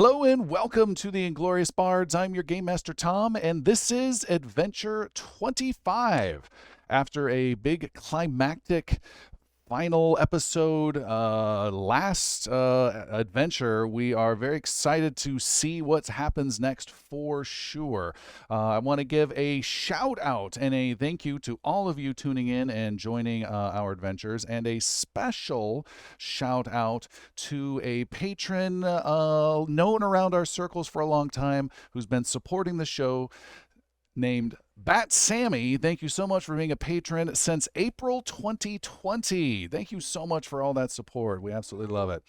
Hello and welcome to the Inglorious Bards. I'm your Game Master Tom, and this is Adventure 25. After a big climactic final episode, last adventure, we are very excited to see what happens next for sure. I want to give a shout out and a thank you to all of you tuning in and joining our adventures, and a special shout out to a patron known around our circles for a long time who's been supporting the show, named Bat Sammy. Thank you so much for being a patron since April 2020. Thank you so much for all that support. We absolutely love it.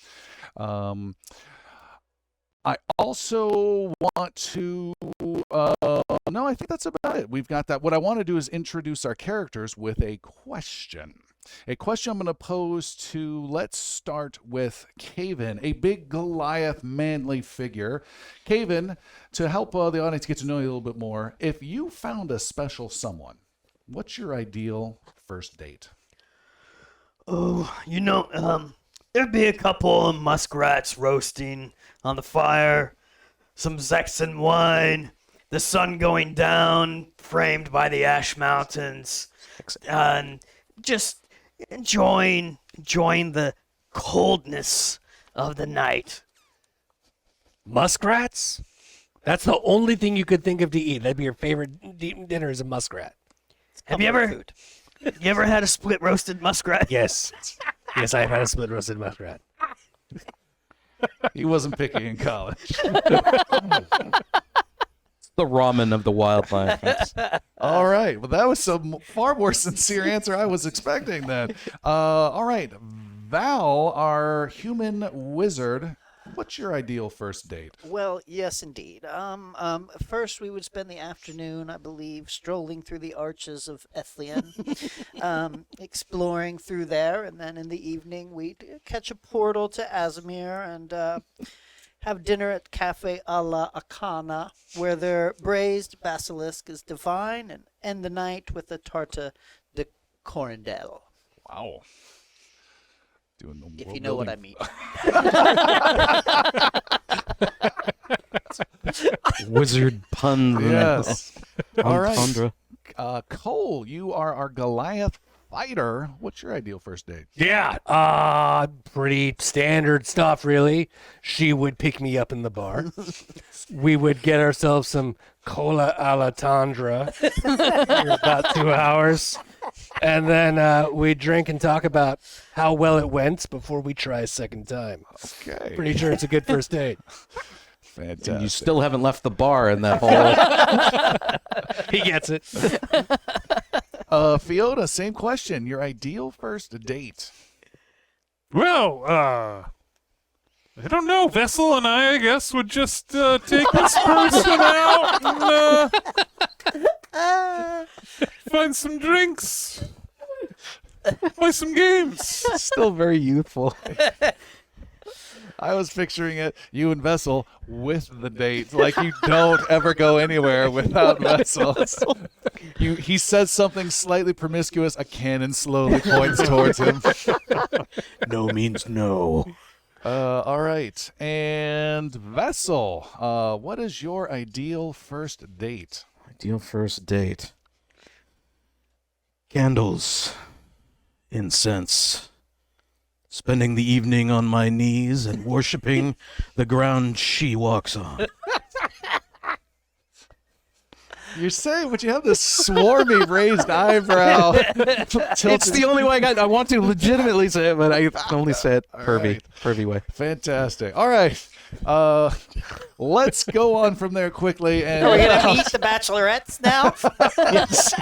I also want to, no, I think that's about it. We've got that. What I want to do is introduce our characters with a question. A question I'm going to pose to, let's start with Caven, a big Goliath manly figure. Caven, to help the audience get to know you a little bit more, if you found a special someone, what's your ideal first date? Oh, there'd be a couple of muskrats roasting on the fire, some Zexan wine, the sun going down, framed by the ash mountains, and just enjoying the coldness of the night. Muskrats? That's the only thing you could think of to eat. That'd be your favorite dinner is a muskrat. Have you ever had a split roasted muskrat? Yes. Yes, I've had a split roasted muskrat. He wasn't picky in college. The ramen of the wildlife. All right. Well, that was a far more sincere answer I was expecting then. All right. Val, our human wizard, what's your ideal first date? Well, yes, indeed. First, we would spend the afternoon, I believe, strolling through the arches of Ethlian, exploring through there, and then in the evening, we'd catch a portal to Azamir and have dinner at Cafe a la Akana, where their braised basilisk is divine, and end the night with a tarte de corindel. Wow. Doing the If you know what I mean. Wizard puns. Yes. All right. Entendre. Cole, you are our Goliath fighter. What's your ideal first date? Yeah, pretty standard stuff, really. She would pick me up in the bar. We would get ourselves some cola alla tundra for about 2 hours. And then we'd drink and talk about how well it went before we try a second time. Okay. Pretty sure it's a good first date. Fantastic. And you still haven't left the bar in that whole... He gets it. Fiona, same question. Your ideal first date? Well, I don't know. Vessel and I guess, would just take this person out and find some drinks, play some games. Still very youthful. I was picturing it, you and Vessel with the date. Like you don't ever go anywhere without Vessel. He says something slightly promiscuous, a cannon slowly points towards him. No means no. All right. And Vessel, what is your ideal first date? Ideal first date. Candles. Incense. Spending the evening on my knees and worshiping the ground she walks on. You're saying, but you have this swarmy raised eyebrow. It's the only way I want to legitimately say it, but I can only say it pervy way. Fantastic. All right. Let's go on from there quickly. And Are we going to meet the bachelorettes now? yes.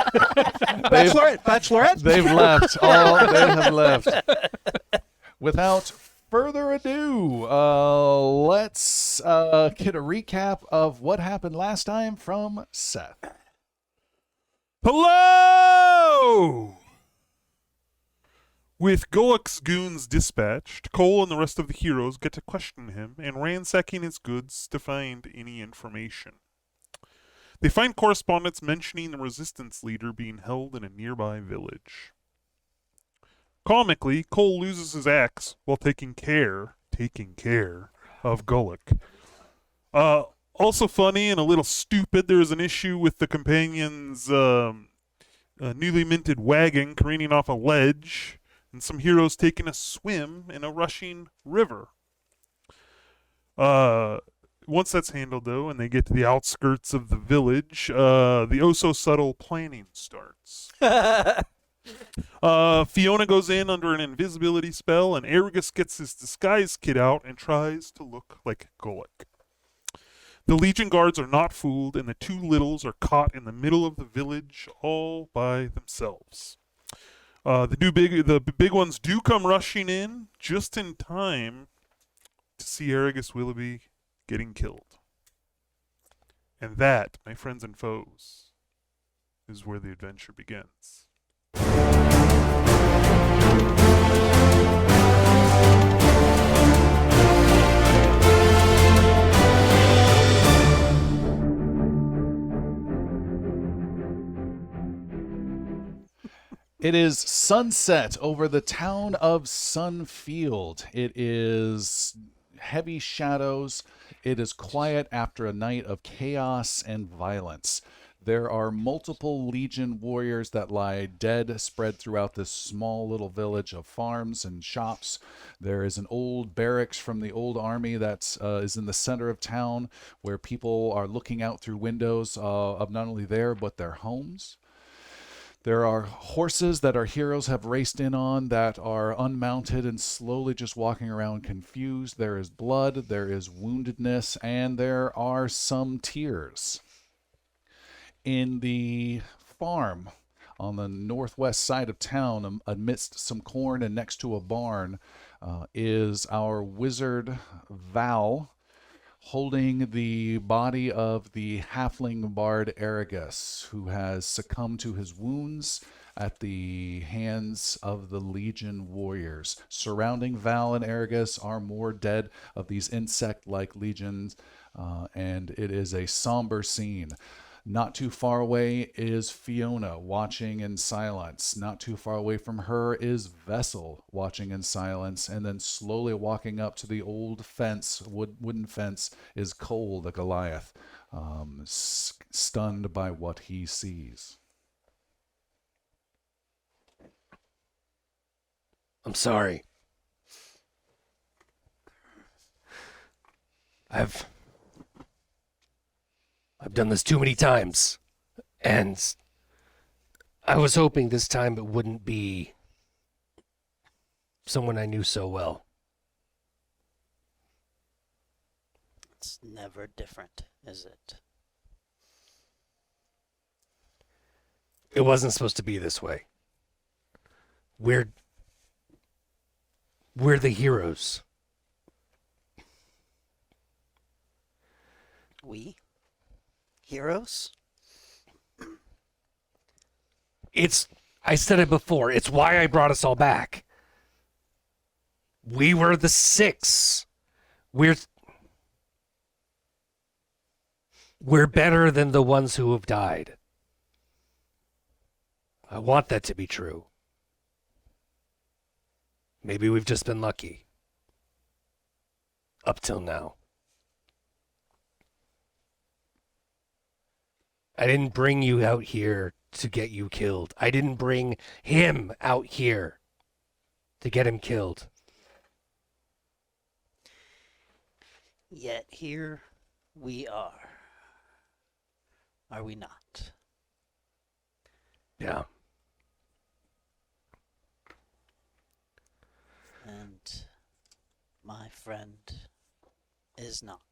Bachelorette? They've left. They have left. Without further ado, let's get a recap of what happened last time from Seth. Hello! With Goluk's goons dispatched, Cole and the rest of the heroes get to question him and ransacking his goods to find any information. They find correspondence mentioning the resistance leader being held in a nearby village. Comically, Cole loses his axe while taking care of Goluk. Also funny and a little stupid, there is an issue with the companion's newly minted wagon careening off a ledge, and some heroes taking a swim in a rushing river. Once that's handled, though, and they get to the outskirts of the village, the oh-so-subtle planning starts. Fiona goes in under an invisibility spell, and Aragus gets his disguise kit out and tries to look like Golek. The Legion guards are not fooled, and the two littles are caught in the middle of the village all by themselves. The big ones do come rushing in just in time to see Aragus Willoughby getting killed. And that, my friends and foes, is where the adventure begins. It is sunset over the town of Sunfield. It is heavy shadows. It is quiet after a night of chaos and violence. There are multiple Legion warriors that lie dead, spread throughout this small little village of farms and shops. There is an old barracks from the old army that is in the center of town, where people are looking out through windows of not only there, but their homes. There are horses that our heroes have raced in on that are unmounted and slowly just walking around confused. There is blood, there is woundedness, and there are some tears. In the farm on the northwest side of town, amidst some corn and next to a barn, is our wizard Val, holding the body of the halfling bard Aragus, who has succumbed to his wounds at the hands of the Legion warriors. Surrounding Val and Aragus are more dead of these insect-like legions, and it is a somber scene. Not too far away is Fiona, watching in silence. Not too far away from her is Vessel, watching in silence. And then slowly walking up to the old fence, wooden fence, is Cole the Goliath, stunned by what he sees. I'm sorry. I've done this too many times, and I was hoping this time it wouldn't be someone I knew so well. It's never different, is it? It wasn't supposed to be this way. We're the heroes. We? Heroes? I said it before, it's why I brought us all back. We were the six. We're better than the ones who have died. I want that to be true. Maybe we've just been lucky. Up till now. I didn't bring you out here to get you killed. I didn't bring him out here to get him killed. Yet here we are. Are we not? Yeah. And my friend is not.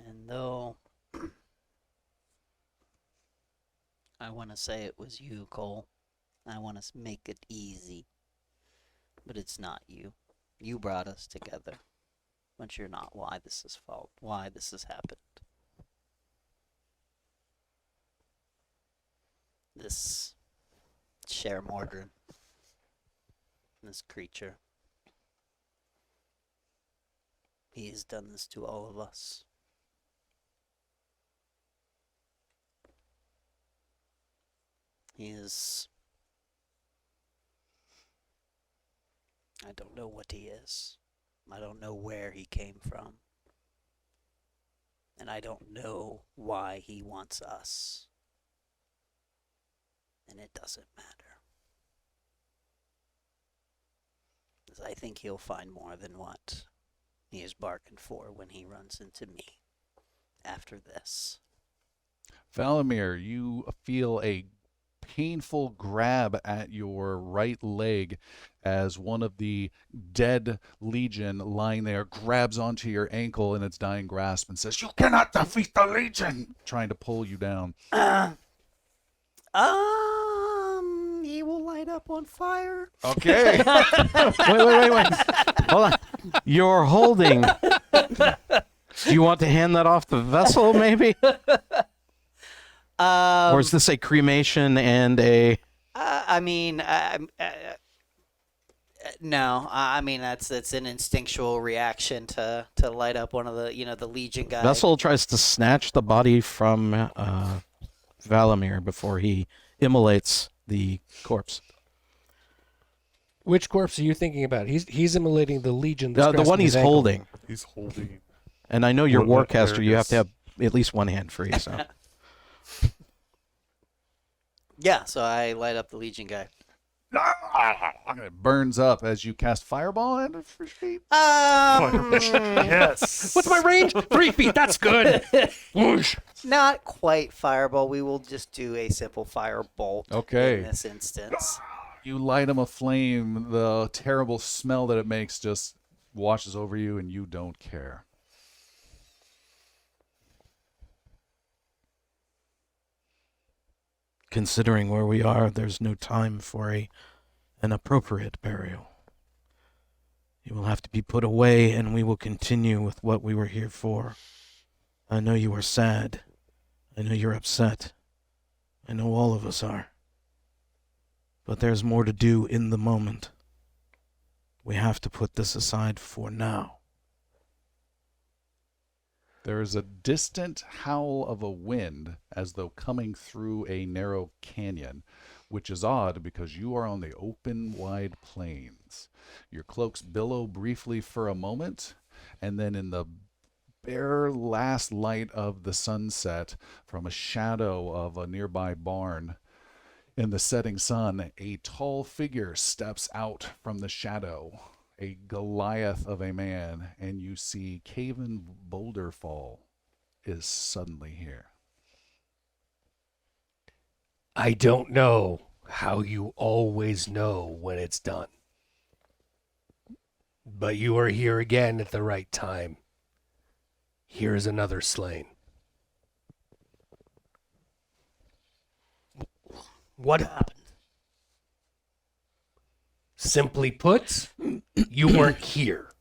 And though I want to say it was you, Cole, I want to make it easy, but it's not you. You brought us together, but you're not why this is fault. Why this has happened. This Mordren, this creature, he has done this to all of us. He is... I don't know what he is. I don't know where he came from. And I don't know why he wants us. And it doesn't matter. 'Cause I think he'll find more than what he is barking for when he runs into me after this. Valamir, you feel a painful grab at your right leg as one of the dead legion lying there grabs onto your ankle in its dying grasp and says, "You cannot defeat the legion!" trying to pull you down. He will light up on fire. Okay. Wait. Hold on. You're holding. Do you want to hand that off the vessel, maybe? Or is this a cremation and a... No. I mean, that's an instinctual reaction to light up one of the, the Legion guys. Vessel tries to snatch the body from Valamir before he immolates the corpse. Which corpse are you thinking about? He's immolating the Legion. The one he's holding. He's holding. And I know you're Well, Warcaster. You have to have at least one hand free, so... Yeah, so I light up the Legion guy. It burns up as you cast Fireball at his feet. Yes. What's my range? 3 feet. That's good. Whoosh. Not quite fireball. We will just do a simple firebolt Okay. in this instance. You light him aflame. The terrible smell that it makes just washes over you, and you don't care. Considering where we are, there's no time for an appropriate burial. You will have to be put away, and we will continue with what we were here for. I know you are sad. I know you're upset. I know all of us are. But there's more to do in the moment. We have to put this aside for now. There is a distant howl of a wind as though coming through a narrow canyon, which is odd because you are on the open, wide plains. Your cloaks billow briefly for a moment, and then in the bare last light of the sunset, from a shadow of a nearby barn, in the setting sun, a tall figure steps out from the shadow. A Goliath of a man, and you see Caven Boulderfall is suddenly here. I don't know how you always know when it's done. But you are here again at the right time. Here is another slain. What happened? Simply put, you weren't here.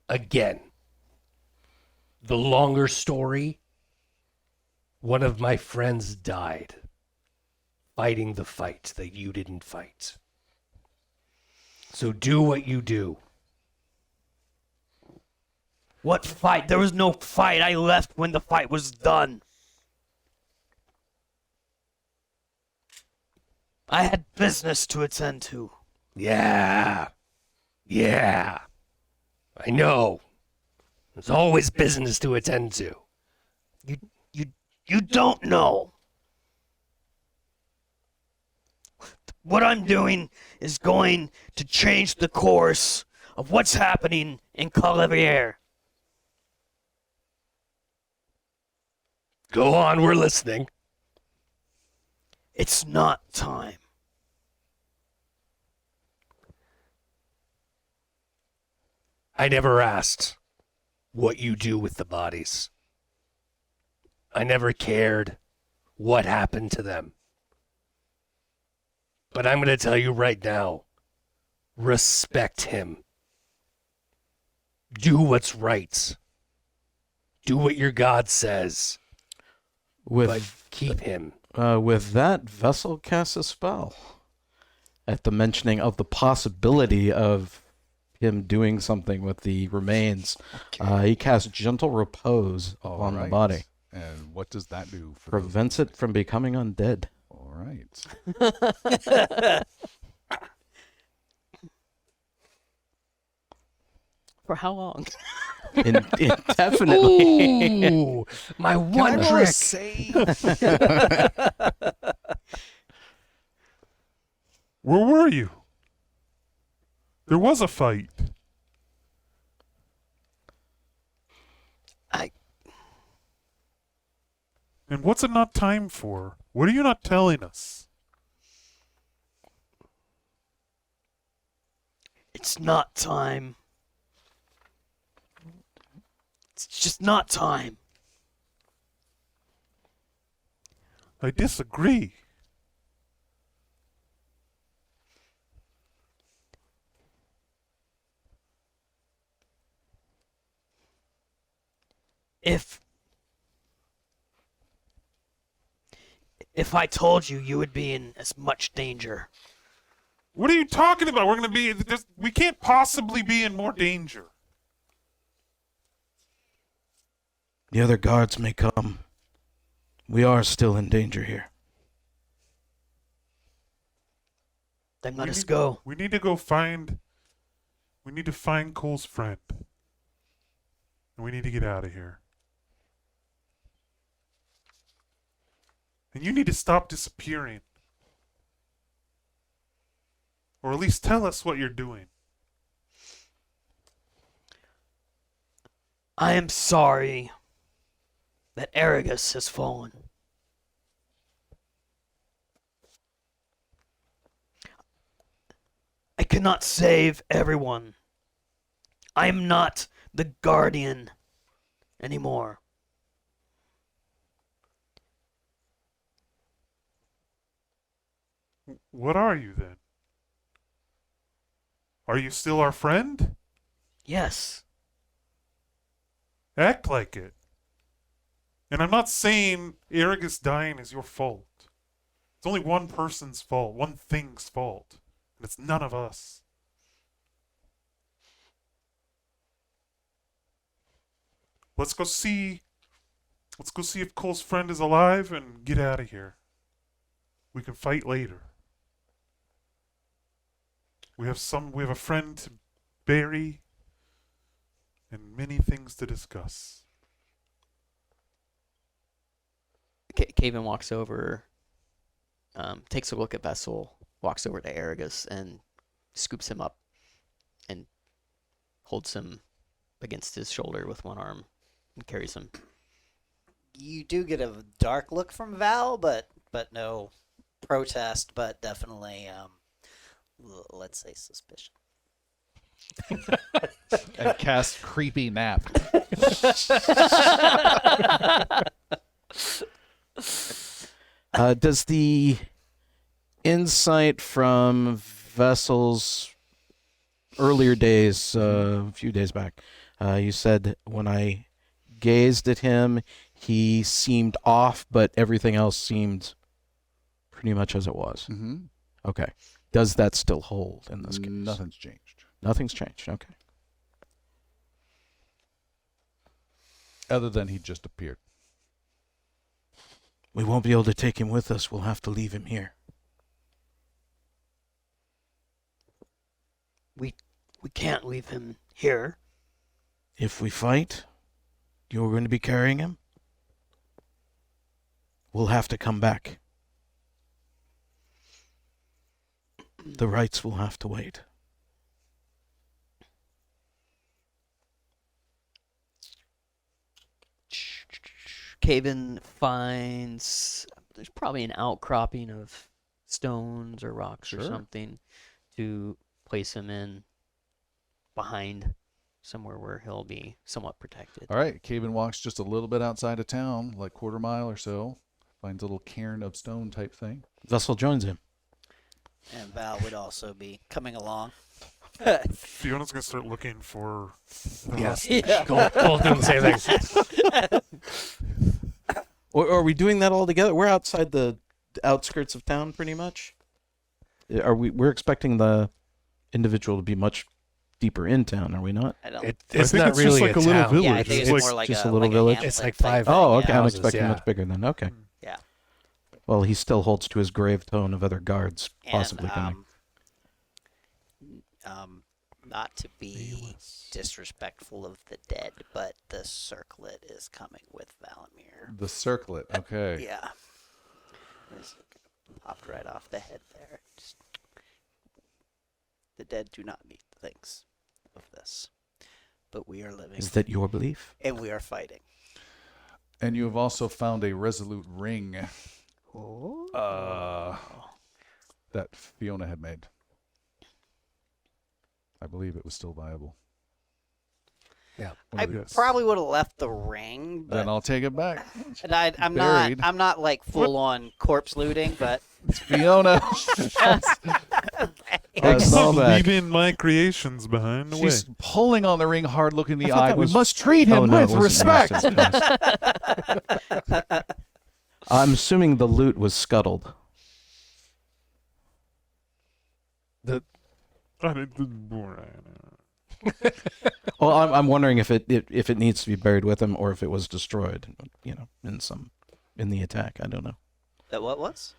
Again. The longer story, one of my friends died fighting the fight that you didn't fight. So do what you do. What fight? There was no fight. I left when the fight was done. I had business to attend to. Yeah. I know. There's always business to attend to. You don't know. What I'm doing is going to change the course of what's happening in Cult of Mordren. Go on, we're listening. It's not time. I never asked what you do with the bodies. I never cared what happened to them. But I'm going to tell you right now, respect him. Do what's right. Do what your God says. But keep him. With that, Vessel casts a spell. At the mentioning of the possibility of him doing something with the remains, he casts Gentle Repose on the body. And what does that do? Prevents it from becoming undead. All right. For how long? Indefinitely. Ooh, my Can one I roll a trick. save? Where were you? There was a fight. And what's it not time for? What are you not telling us? It's not time. It's just not time. I disagree. If I told you, you would be in as much danger. What are you talking about? We're going to be... we can't possibly be in more danger. The other guards may come. We are still in danger here. Then let us go. We need to go find... We need to find Cole's friend. And we need to get out of here. And you need to stop disappearing. Or at least tell us what you're doing. I am sorry that Aragus has fallen. I cannot save everyone. I am not the guardian anymore. What are you then? Are you still our friend? Yes. Act like it. And I'm not saying Aragus dying is your fault. It's only one person's fault, one thing's fault. And it's none of us. Let's go see if Cole's friend is alive and get out of here. We can fight later. We have a friend to bury and many things to discuss. Caven walks over, takes a look at Vessel, walks over to Aragus, and scoops him up and holds him against his shoulder with one arm and carries him. You do get a dark look from Val, but no protest, but definitely, let's say suspicion. And cast creepy nap. Does the insight from Vessel's earlier days, a few days back, you said when I gazed at him, he seemed off, but everything else seemed pretty much as it was. Mm-hmm. Okay. Does that still hold in this case? Nothing's changed. Nothing's changed. Okay. Other than he just appeared. We won't be able to take him with us. We'll have to leave him here. We can't leave him here. If we fight, you're going to be carrying him? We'll have to come back. The rights will have to wait. Caven finds there's probably an outcropping of stones or rocks or Sure. something to place him in behind somewhere where he'll be somewhat protected. All right, Caven walks just a little bit outside of town, like quarter mile or so. Finds a little cairn of stone type thing. Vessel joins him. And Val would also be coming along. Fiona's gonna start looking for. Yes. Yeah. Both doing the same thing. Or are we doing that all together? We're outside the outskirts of town, pretty much. We're expecting the individual to be much deeper in town, are we not? I don't. It's I think not it's really just like a little town. village. Yeah, I think it's It's more like just a a little like village? hamlet It's like type 5 thing, Oh, yeah. okay. I'm houses, expecting yeah. much bigger then. Okay. Yeah. Well, he still holds to his grave tone of other guards possibly And, coming. not to be disrespectful of the dead, but the circlet is coming with Valamir. The circlet. Okay. Yeah. This popped right off the head there. The dead do not need the things of this. But we are living. Is that your belief? And we are fighting. And you have also found a resolute ring that Fiona had made. I believe it was still viable. Yeah. I probably would have left the ring, but Then I'll take it back. and I'm Buried. not like full on corpse looting, but It's Fiona. Takes it all back. Leaving my creations behind the way. She's pulling on the ring hard, look in the thought eye. that We was- must treat him Oh, no, with it wasn't respect. Master's. I'm assuming the loot was scuttled. Well, I'm wondering if it needs to be buried with him or if it was destroyed. In the attack. I don't know. that what was?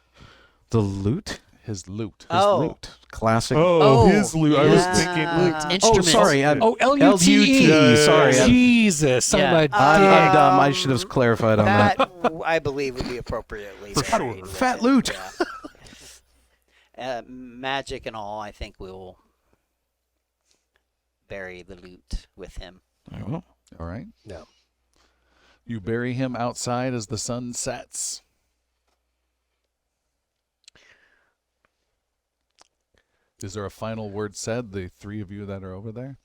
The loot. His loot. His Oh. loot. Classic. Oh, his loot. I was yeah. thinking. Instruments. Oh, sorry. Oh, LUTE. LUTE. Sorry. Jesus. Yeah. I'm a I'm dick. dumb. I should have clarified on that. That I believe would be appropriately For buried sure. with Fat it, loot. yeah. Magic and all, I think we will bury the loot with him. I will. All right. No. You bury him outside as the sun sets. Is there a final word said, the three of you that are over there?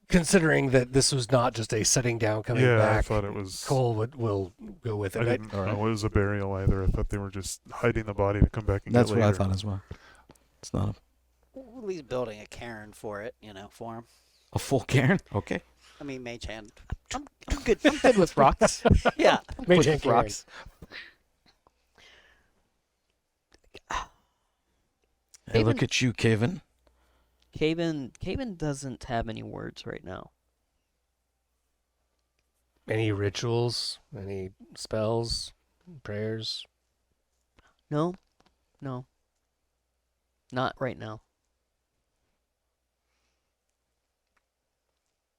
Considering that this was not just a setting down coming Yeah, I back, thought it was. Cole will go with I it. didn't All right. know it was a burial either. I thought they were just hiding the body to come back and That's get what later. I thought as well. It's not At least building a cairn for it, for him. a full cairn. Okay. I mean, mage hand. I'm good. I'm good with rocks. Yeah. Mage With hand rocks. Hey, look at you, Kevin. Caven doesn't have any words right now. Any rituals? Any spells? Prayers? No, not right now.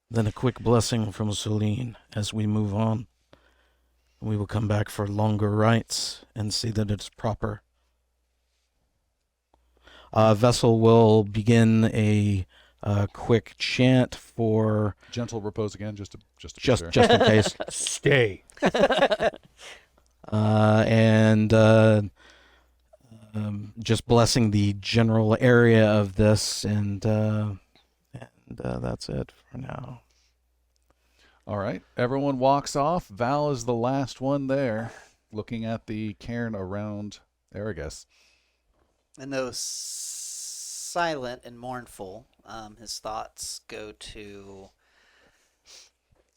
Then a quick blessing from Celine as we move on. We will come back for longer rites and see that it's proper. Vessel will begin a quick chant for Gentle repose again, just to be just sure. in case, Stay. and just blessing the general area of this, and that's it for now. All right. Everyone walks off. Val is the last one there, looking at the cairn around Aragus. And though silent and mournful, his thoughts go to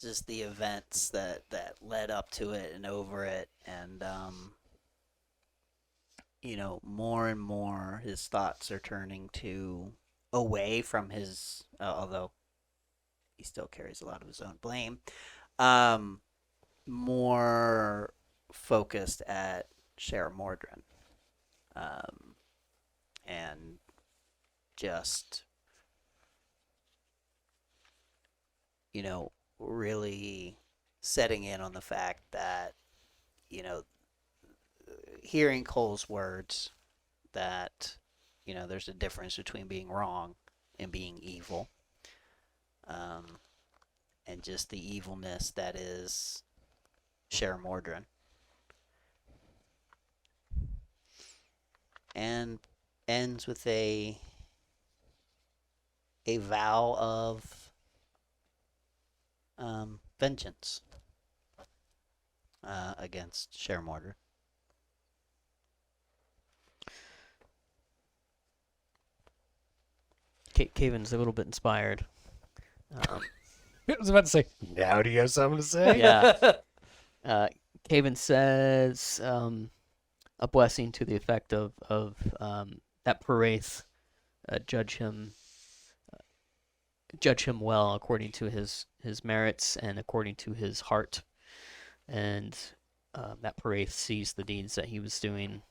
just the events that led up to it and over it, and more and more his thoughts are turning to away from his, although he still carries a lot of his own blame, more focused at Share Mordren. And just, really setting in on the fact that, hearing Cole's words that, there's a difference between being wrong and being evil. And just the evilness that is Share Mordren. And ends with a vow of vengeance against Share Mordren. Caven's a little bit inspired. I was about to say, now do you have something to say? Yeah. Caven says a blessing to the effect of that Paraith judge him well according to his merits and according to his heart, and that Paraith sees the deeds that he was doing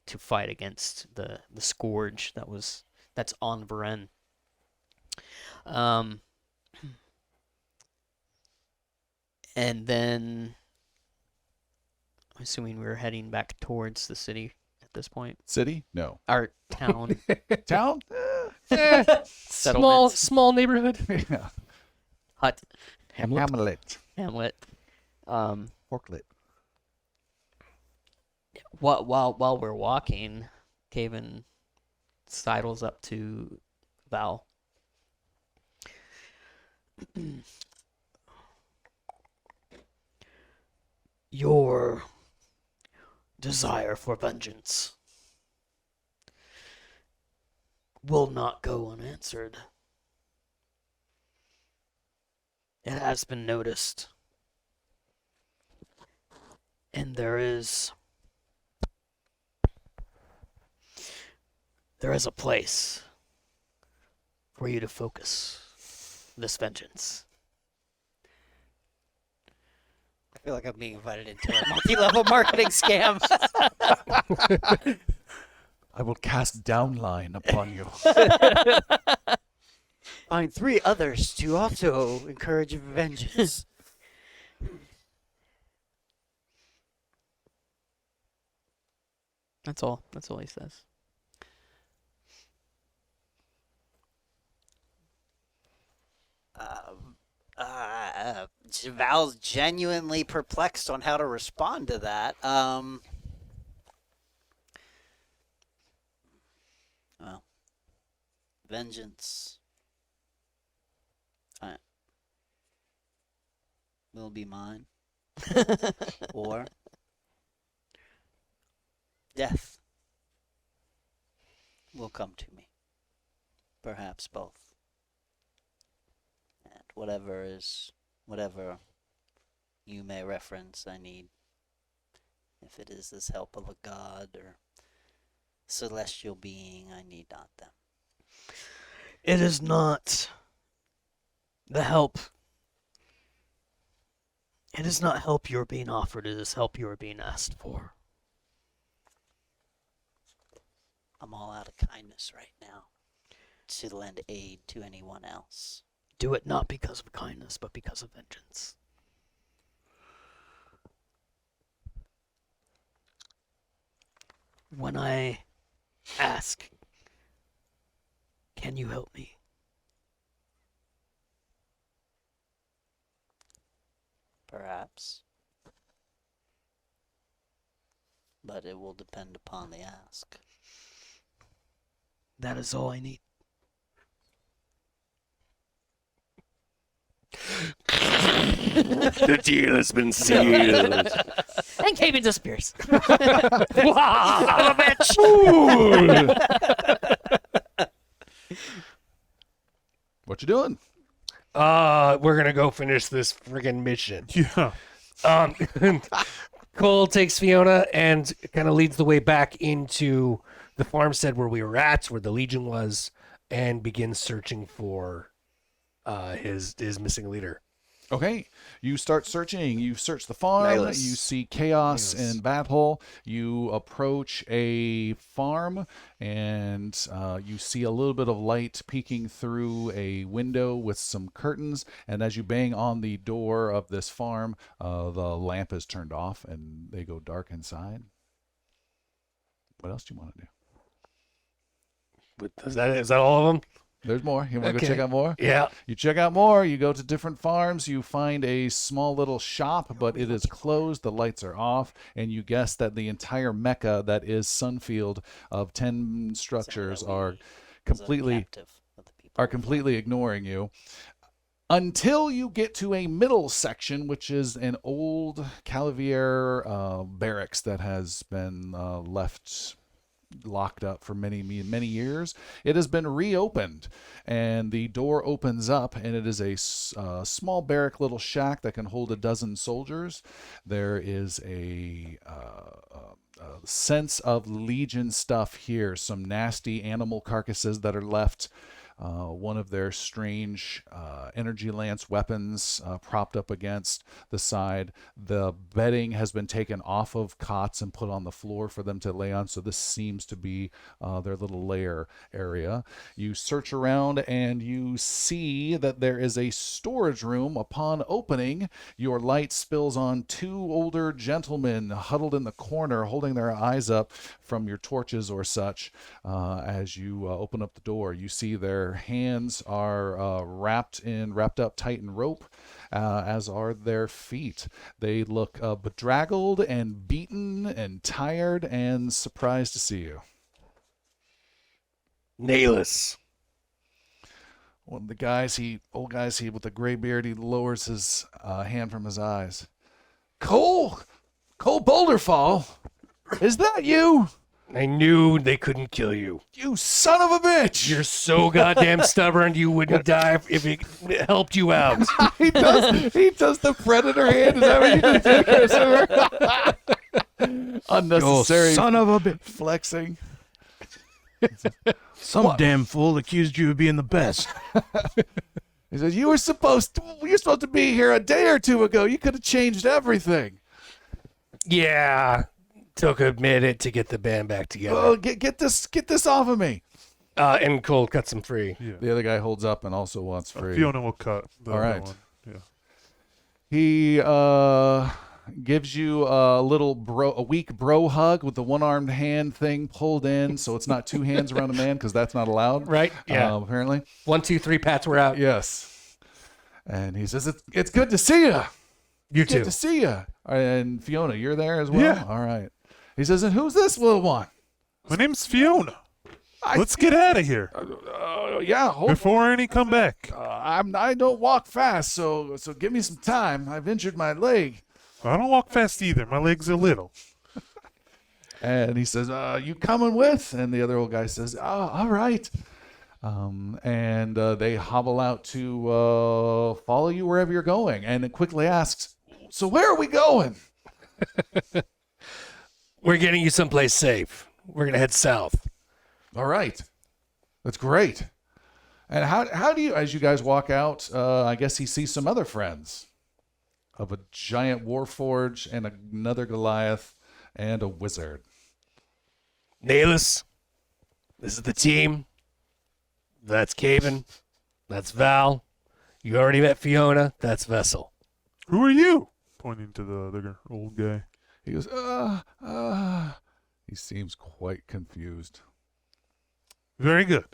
to fight against the scourge that's on Varen. And then I'm assuming we're heading back towards the city at this point. City? No. Our town. Town? Settlement. Small neighborhood. Yeah. Hut. Hamlet. Hamlet. Forklet. While we're walking, Caven sidles up to Val. Your desire for vengeance will not go unanswered. It has been noticed. And there is a place for you to focus this vengeance. I feel like I'm being invited into a multi-level marketing scam. I will cast downline upon you. Find 3 others to also encourage vengeance. That's all. That's all he says. Val's genuinely perplexed on how to respond to that. Well, vengeance will be mine, or death will come to me. Perhaps both. And whatever you may reference, I need. If it is this help of a god or celestial being, I need not them. It is not the help. It is not help you're being offered, it is help you are being asked for. I'm all out of kindness right now to lend aid to anyone else. Do it not because of kindness, but because of vengeance. When I ask, can you help me? Perhaps. But it will depend upon the ask. That is all I need. The deal has been sealed. And Caven disappears. What you doing? We're gonna go finish this friggin' mission. Yeah. Cole takes Fiona and kind of leads the way back into the farmstead where we were at, where the Legion was, and begins searching for his missing leader. Okay, you start searching. You search the farm. Nihilus. You see chaos Nihilus. and battle. You approach a farm, and you see a little bit of light peeking through a window with some curtains. And as you bang on the door of this farm, the lamp is turned off, and they go dark inside. What else do you want to do? Is that all of them? There's more. You want to go Okay. check out more? Yeah. You check out more. You go to different farms. You find a small little shop, but it is closed. The lights are off. And you guess that the entire mecca that is Sunfield of 10 structures are completely ignoring you. Until you get to a middle section, which is an old Calavier barracks that has been left locked up for many years. It has been reopened, and the door opens up, and it is a small barrack little shack that can hold 12 soldiers. There is a sense of Legion stuff here, some nasty animal carcasses that are left one of their strange energy lance weapons propped up against the side. The bedding has been taken off of cots and put on the floor for them to lay on, so this seems to be their little lair area. You search around and you see that there is a storage room. Upon opening, your light spills on two older gentlemen huddled in the corner, holding their eyes up from your torches or such. As you open up the door, you see their hands are wrapped up tight in rope, as are their feet. They look bedraggled and beaten and tired and surprised to see you. Nailus. One of the old guys with the gray beard, he lowers his hand from his eyes. Cole Boulderfall, is that you? I knew they couldn't kill you. You son of a bitch! You're so goddamn stubborn you wouldn't die if it helped you out. He does the predator hand. Is that what you do? Unnecessary You son of a bitch. flexing. Some damn fool accused you of being the best. He says, you're supposed to be here a day or two ago. You could have changed everything. Yeah. Took a minute to get the band back together. Oh, get this off of me. And Cole cuts him free. Yeah. The other guy holds up and also wants free. Fiona will cut the All other right. one. Yeah. He gives you a weak bro hug with the one-armed hand thing pulled in, so it's not two hands around a man because that's not allowed. Right? Yeah. Apparently. 1, 2, 3 pats were out. Yes. And he says, it's good to see you. You Good too. to see you. And Fiona, you're there as well? Yeah. All right. He says, and who's this little one? My name's Fiona. Let's get out of here Yeah, before any come back. I don't walk fast, so give me some time. I've injured my leg. I don't walk fast either. My legs are little. And he says, you coming with? And the other old guy says, all right. And they hobble out to follow you wherever you're going. And it quickly asks, so where are we going? We're getting you someplace safe. We're going to head south. All right. That's great. And how do you, as you guys walk out, I guess he sees some other friends of a giant warforge and another Goliath and a wizard. Nailus, this is the team. That's Caven. That's Val. You already met Fiona. That's Vessel. Who are you? Pointing to the other old guy. He goes, he seems quite confused. Very good.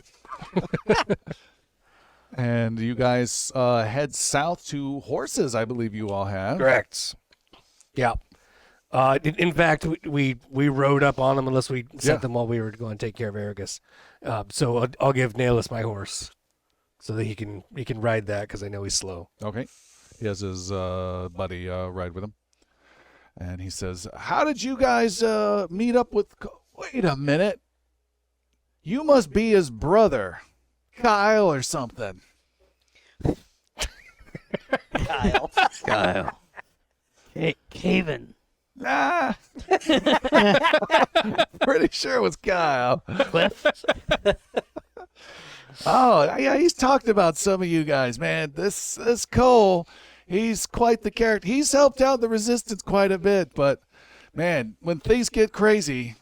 And you guys head south to Horses, I believe you all have. Correct. Yeah. In fact, we rode up on them unless we sent them while we were going to take care of Aragus. So I'll give Nailus my horse so that he can ride that because I know he's slow. Okay. He has his buddy ride with him. And he says, how did you guys meet up with... Wait a minute. You must be his brother, Kyle or something. Kyle. Hey, Caven. Nah. Pretty sure it was Kyle. Cliff. Oh, yeah, he's talked about some of you guys, man. This Cole, he's quite the character. He's helped out the Resistance quite a bit, but, man, when things get crazy,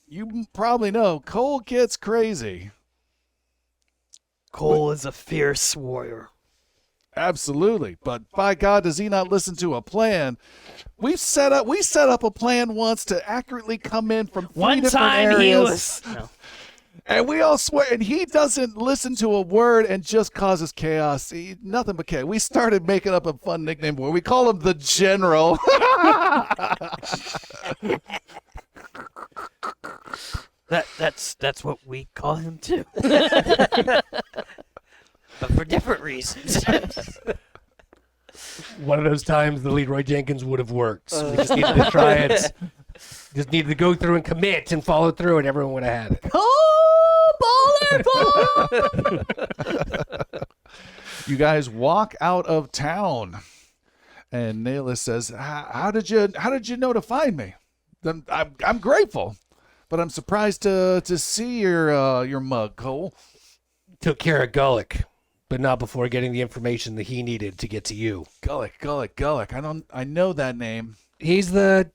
you probably know, Cole gets crazy. Cole is a fierce warrior. Absolutely, but by God, does he not listen to a plan? We set up a plan once to accurately come in from three One different time areas. he was. No. And we all swear, and he doesn't listen to a word and just causes chaos. Nothing but chaos. We started making up a fun nickname for him. We call him the General. That's what we call him too. But for different reasons. One of those times the Leroy Jenkins would have worked. So we just needed to try it. Just needed to go through and commit and follow through, and everyone would have had it. You guys walk out of town, and Naylor says, "How did you know to find me? I'm grateful, but I'm surprised to see your mug, Cole." took care of Gullick, but not before getting the information that he needed to get to you. Gullick. I know that name. He's the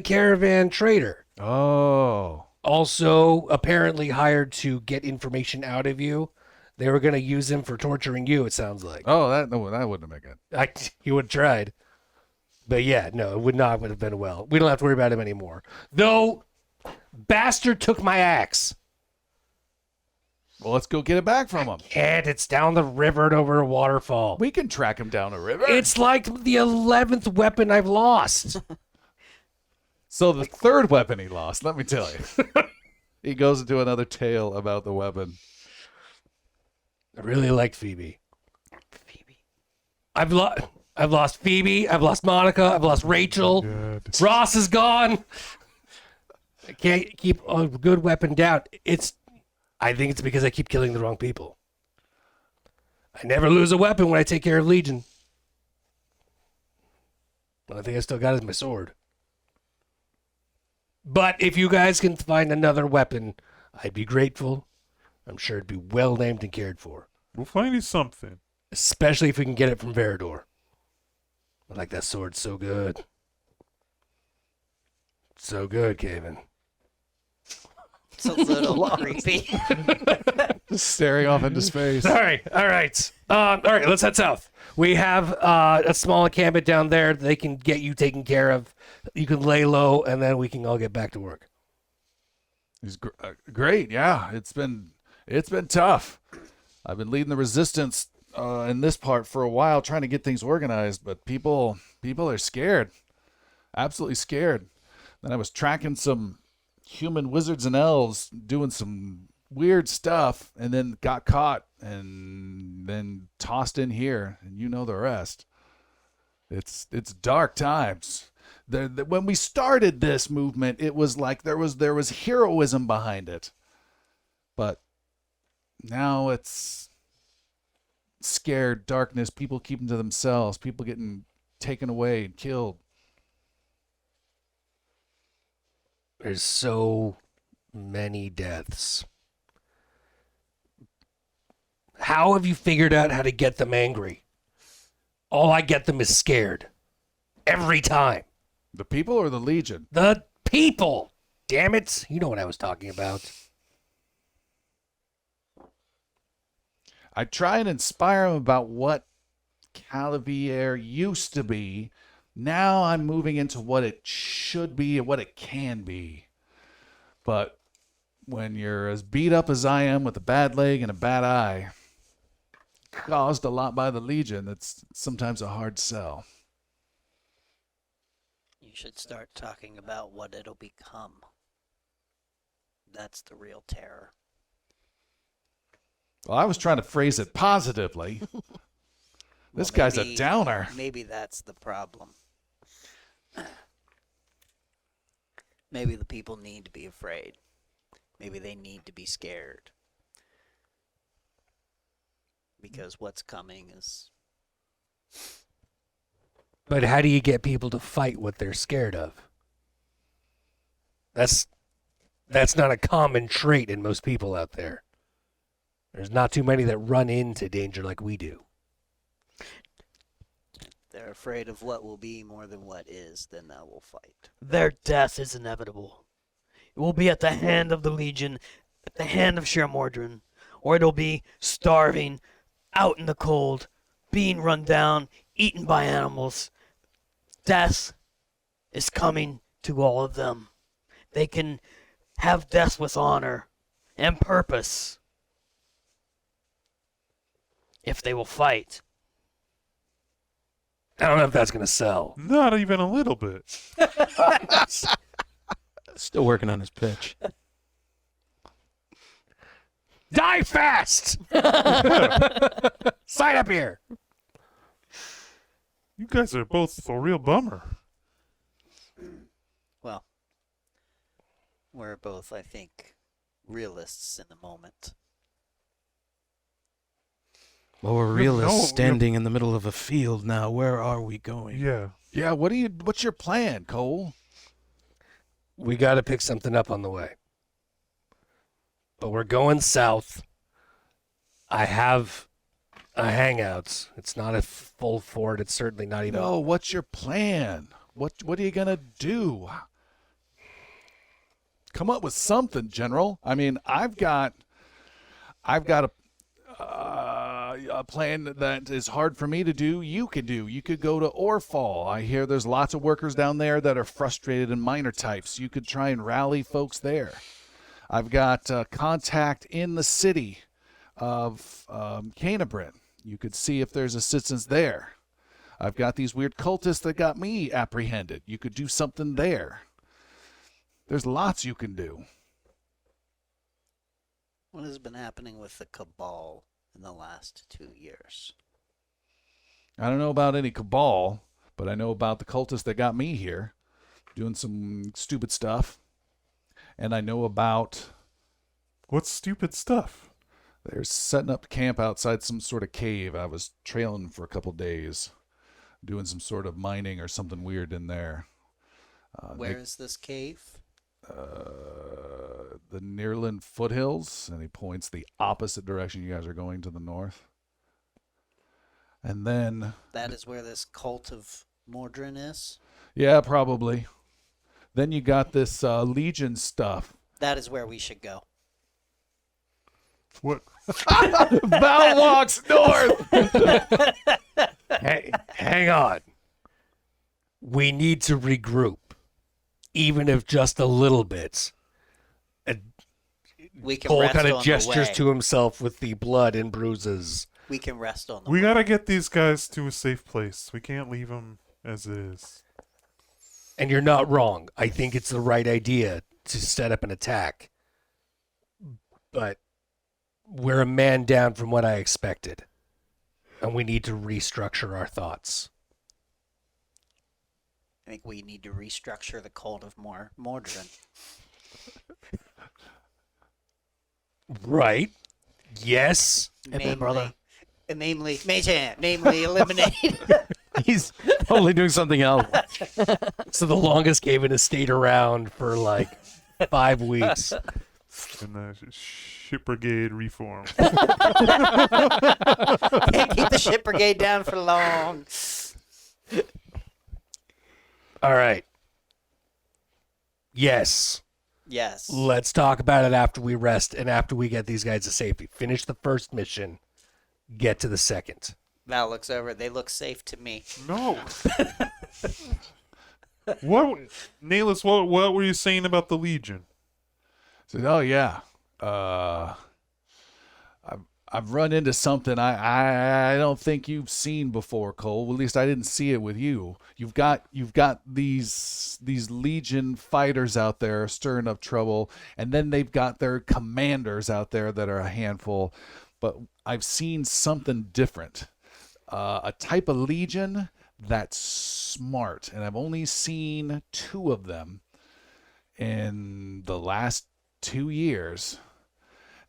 caravan trader. Oh. Also apparently hired to get information out of you. They were going to use him for torturing you, it sounds like. Oh, that wouldn't have been good. He would have tried. But yeah, no, it would have been well. We don't have to worry about him anymore. Though, bastard took my axe. Well, let's go get it back from him. And it's down the river and over a waterfall. We can track him down a river. It's like the 11th weapon I've lost. So the third weapon he lost, let me tell you. He goes into another tale about the weapon. I really liked Phoebe. I've lost Phoebe. I've lost Monica. I've lost Rachel. God. Ross is gone. I can't keep a good weapon down. I think it's because I keep killing the wrong people. I never lose a weapon when I take care of Legion. The only thing I still got is my sword. But if you guys can find another weapon, I'd be grateful. I'm sure it'd be well named and cared for. We'll find you something. Especially if we can get it from Verador. I like that sword so good. So good, Caven. It's a little creepy. Just staring off into space. All right. All right, let's head south. We have a small encampment down there that they can get you taken care of. You can lay low, and then we can all get back to work. He's great. Yeah, it's been tough. I've been leading the resistance in this part for a while, trying to get things organized, but people are scared, absolutely scared. Then I was tracking some human wizards and elves doing some weird stuff, and then got caught, and then tossed in here, and you know the rest. It's dark times. When we started this movement, it was like there was heroism behind it, but now it's scared darkness, people keeping to themselves, people getting taken away and killed. There's so many deaths. How have you figured out how to get them angry? All I get them is scared. Every time. The people or the Legion? The people! Damn it. You know what I was talking about. I try and inspire them about what Calavier used to be. Now I'm moving into what it should be and what it can be. But when you're as beat up as I am with a bad leg and a bad eye, caused a lot by the Legion, that's sometimes a hard sell. You should start talking about what it'll become. That's the real terror. Well, I was trying to phrase it positively. This guy's a downer. Maybe that's the problem. Maybe the people need to be afraid. Maybe they need to be scared. Because what's coming is... But how do you get people to fight what they're scared of? That's not a common trait in most people out there. There's not too many that run into danger like we do. They're afraid of what will be more than what is, then they will fight. Their death is inevitable. It will be at the hand of the Legion, at the hand of Mordren, or it'll be starving, out in the cold, being run down, eaten by animals. Death is coming to all of them. They can have death with honor and purpose if they will fight. I don't know if that's going to sell. Not even a little bit. Still working on his pitch. Die fast! Sign up here! You guys are both a real bummer. Well, we're both, I think, realists in the moment. Well, we're realists standing in the middle of a field now. Where are we going? Yeah. Yeah, what's your plan, Cole? We got to pick something up on the way. But we're going south. I have a hangout. It's not a full fort. It's certainly not even. No, what's your plan? What are you gonna do? Come up with something, General. I mean, I've got a plan that is hard for me to do. You could do. You could go to Orfall. I hear there's lots of workers down there that are frustrated and minor types. You could try and rally folks there. I've got contact in the city of Canabrin. You could see if there's assistance there. I've got these weird cultists that got me apprehended. You could do something there. There's lots you can do. What has been happening with the Cabal in the last 2 years? I don't know about any cabal, but I know about the cultists that got me here, doing some stupid stuff. And I know about What's stupid stuff? they're setting up camp outside some sort of cave. I was trailing for a couple days, doing some sort of mining or something weird in there. Where is this cave? The Nearland foothills, and he points the opposite direction you guys are going, to the north. And then, That is where this Cult of Mordren is? yeah, probably. Then you got this Legion stuff. That is where we should go. What? Val walks north. Hey, hang on. We need to regroup, even if just a little bit. We can Cole rest kind on of gestures the way. to himself with the blood and bruises. We can rest on the We way. gotta get these guys to a safe place. We can't leave them as it is. And you're not wrong. I think it's the right idea to set up an attack. But we're a man down from what I expected. And we need to restructure our thoughts. I think we need to restructure the Cult of Mordren. Right. Yes. Namely, brother. namely, namely eliminate. He's totally doing something else. So the longest Gaven has stayed around for like 5 weeks. And the ship brigade reform. Can't keep the ship brigade down for long. All right. Yes. Yes. Let's talk about it after we rest and after we get these guys to safety. Finish the first mission. Get to the second. Val looks over. They look safe to me. No. What, Nahlis? What were you saying about the Legion? Said, oh yeah, I've run into something I don't think you've seen before, Cole. At least I didn't see it with you. You've got these Legion fighters out there stirring up trouble, and then they've got their commanders out there that are a handful. But I've seen something different. A type of Legion that's smart, and I've only seen 2 of them in the last 2 years.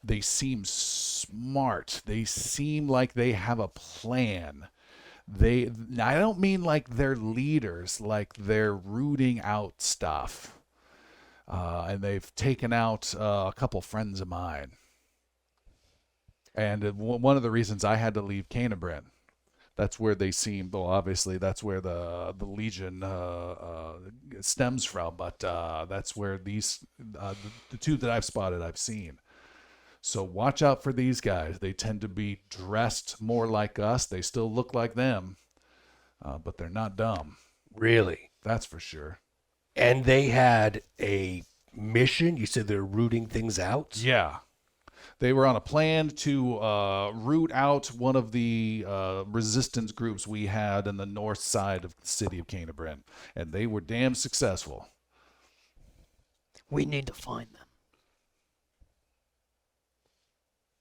They seem smart. They seem like they have a plan. I don't mean like they're leaders, like they're rooting out stuff. And they've taken out a couple friends of mine. And one of the reasons I had to leave Canabrin, that's where they seem, well, obviously that's where the Legion stems from, but that's where these, the 2 that I've spotted, I've seen. So watch out for these guys. They tend to be dressed more like us. They still look like them, but they're not dumb. Really? That's for sure. And they had a mission? You said they're rooting things out? Yeah. They were on a plan to root out one of the resistance groups we had in the north side of the city of Canabrin, and they were damn successful. We need to find them.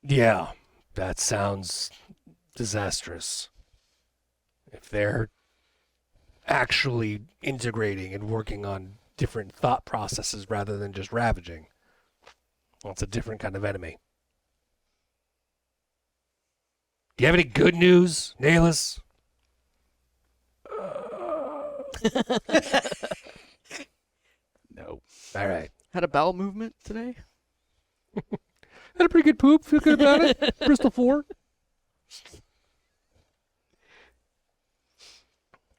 Yeah, that sounds disastrous. If they're actually integrating and working on different thought processes rather than just ravaging, well, it's a different kind of enemy. Do you have any good news, Nahlis? No. All right. Had a bowel movement today. Had a pretty good poop. Feel good about it. Bristol 4.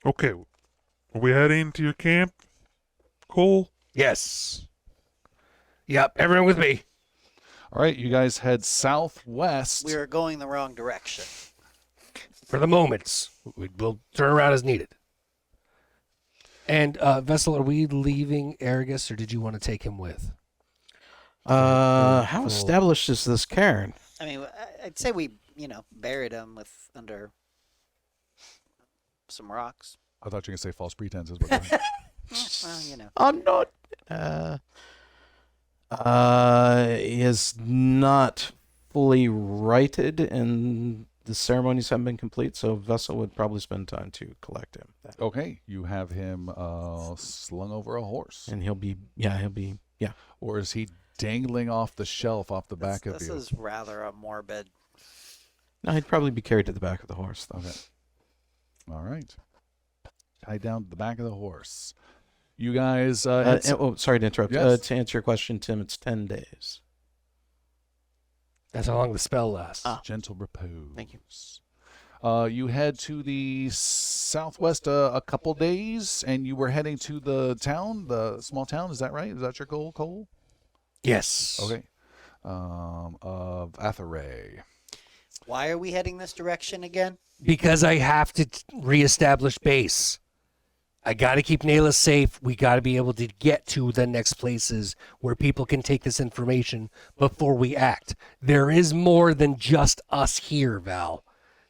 Okay. Are we heading to your camp, Cole? Yes. Yep, everyone with me. All right, you guys head southwest. We are going the wrong direction. For the moments. We'll turn around as needed. And, Vessel, are we leaving Aragus, or did you want to take him with? How established is this cairn? I mean, I'd say we, buried him under some rocks. I thought you were going to say false pretenses. But Well, I'm not. He is not fully righted, and the ceremonies haven't been complete, so Vessel would probably spend time to collect him. okay, you have him slung over a horse. And he'll be. Or is he dangling off the shelf off the back of this you? is rather a morbid. No, he'd probably be carried to the back of the horse, though. Okay. All right. Tied down to the back of the horse. You guys... sorry to interrupt. Yes. To answer your question, Tim, it's 10 days. That's how long the spell lasts. gentle repose. Thank you. You head to the southwest a couple days, and you were heading to the town, the small town. Is that right? Is that your goal, Cole? Yes. Okay. Of Atharay. Why are we heading this direction again? Because I have to reestablish base. I got to keep Nayla safe. We got to be able to get to the next places where people can take this information before we act. There is more than just us here, Val.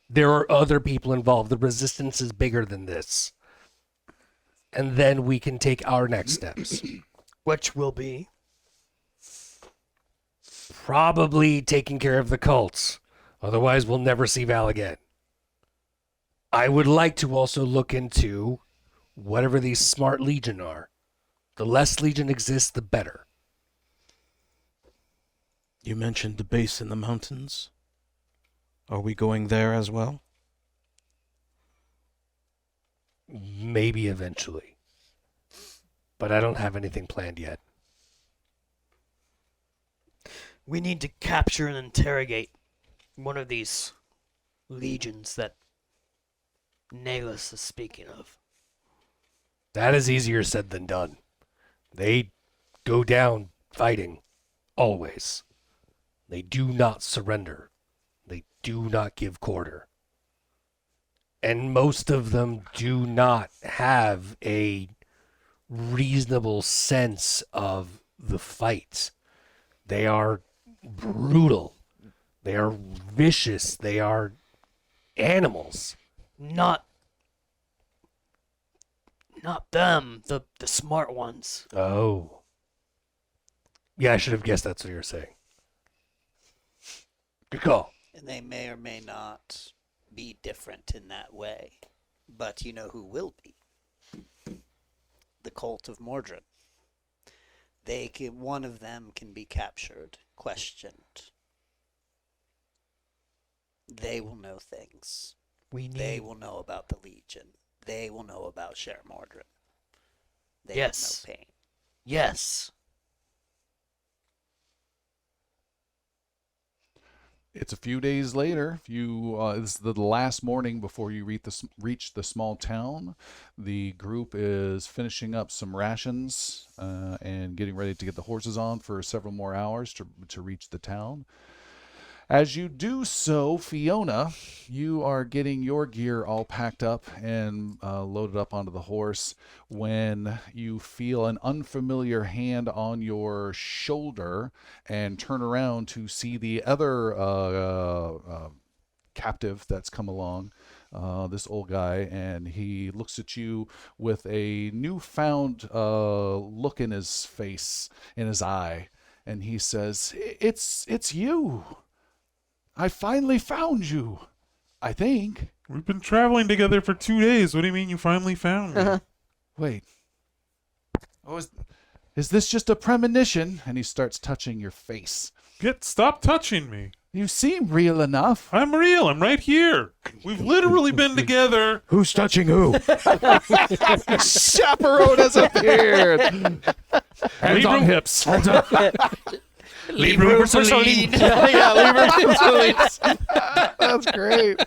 There are other people involved. The resistance is bigger than this. And then we can take our next steps. Which will be? Probably taking care of the cults. Otherwise, we'll never see Val again. I would like to also look into whatever these smart legion are. The less legion exists, the better. You mentioned the base in the mountains. Are we going there as well? Maybe eventually. But I don't have anything planned yet. We need to capture and interrogate one of these legions that Naylis is speaking of. That is easier said than done. They go down fighting. Always. They do not surrender. They do not give quarter. And most of them do not have a reasonable sense of the fight. They are brutal. They are vicious. They are animals. Not them, the smart ones. Oh. Yeah, I should have guessed that's what you were saying. Good call. And they may or may not be different in that way. But you know who will be? The Cult of Mordren. One of them can be captured, questioned. They will know things. They will know about the Legion. They will know about Sher Mordren. They Yes. will know pain. Yes. It's a few days later. This is the last morning before you reach the small town. The group is finishing up some rations and getting ready to get the horses on for several more hours to reach the town. As you do so, Fiona, you are getting your gear all packed up and loaded up onto the horse when you feel an unfamiliar hand on your shoulder and turn around to see the other captive that's come along, this old guy, and he looks at you with a newfound look in his face, in his eye, and he says, It's you. I finally found you, I think. We've been traveling together for 2 days. What do you mean you finally found me? Wait. Oh, is this just a premonition? And he starts touching your face. Stop touching me. You seem real enough. I'm real. I'm right here. We've literally been together. Who's touching who? Chaperone has appeared. Hands on hips. Leave room for Celine. Yeah, leave room for Celine. That's great.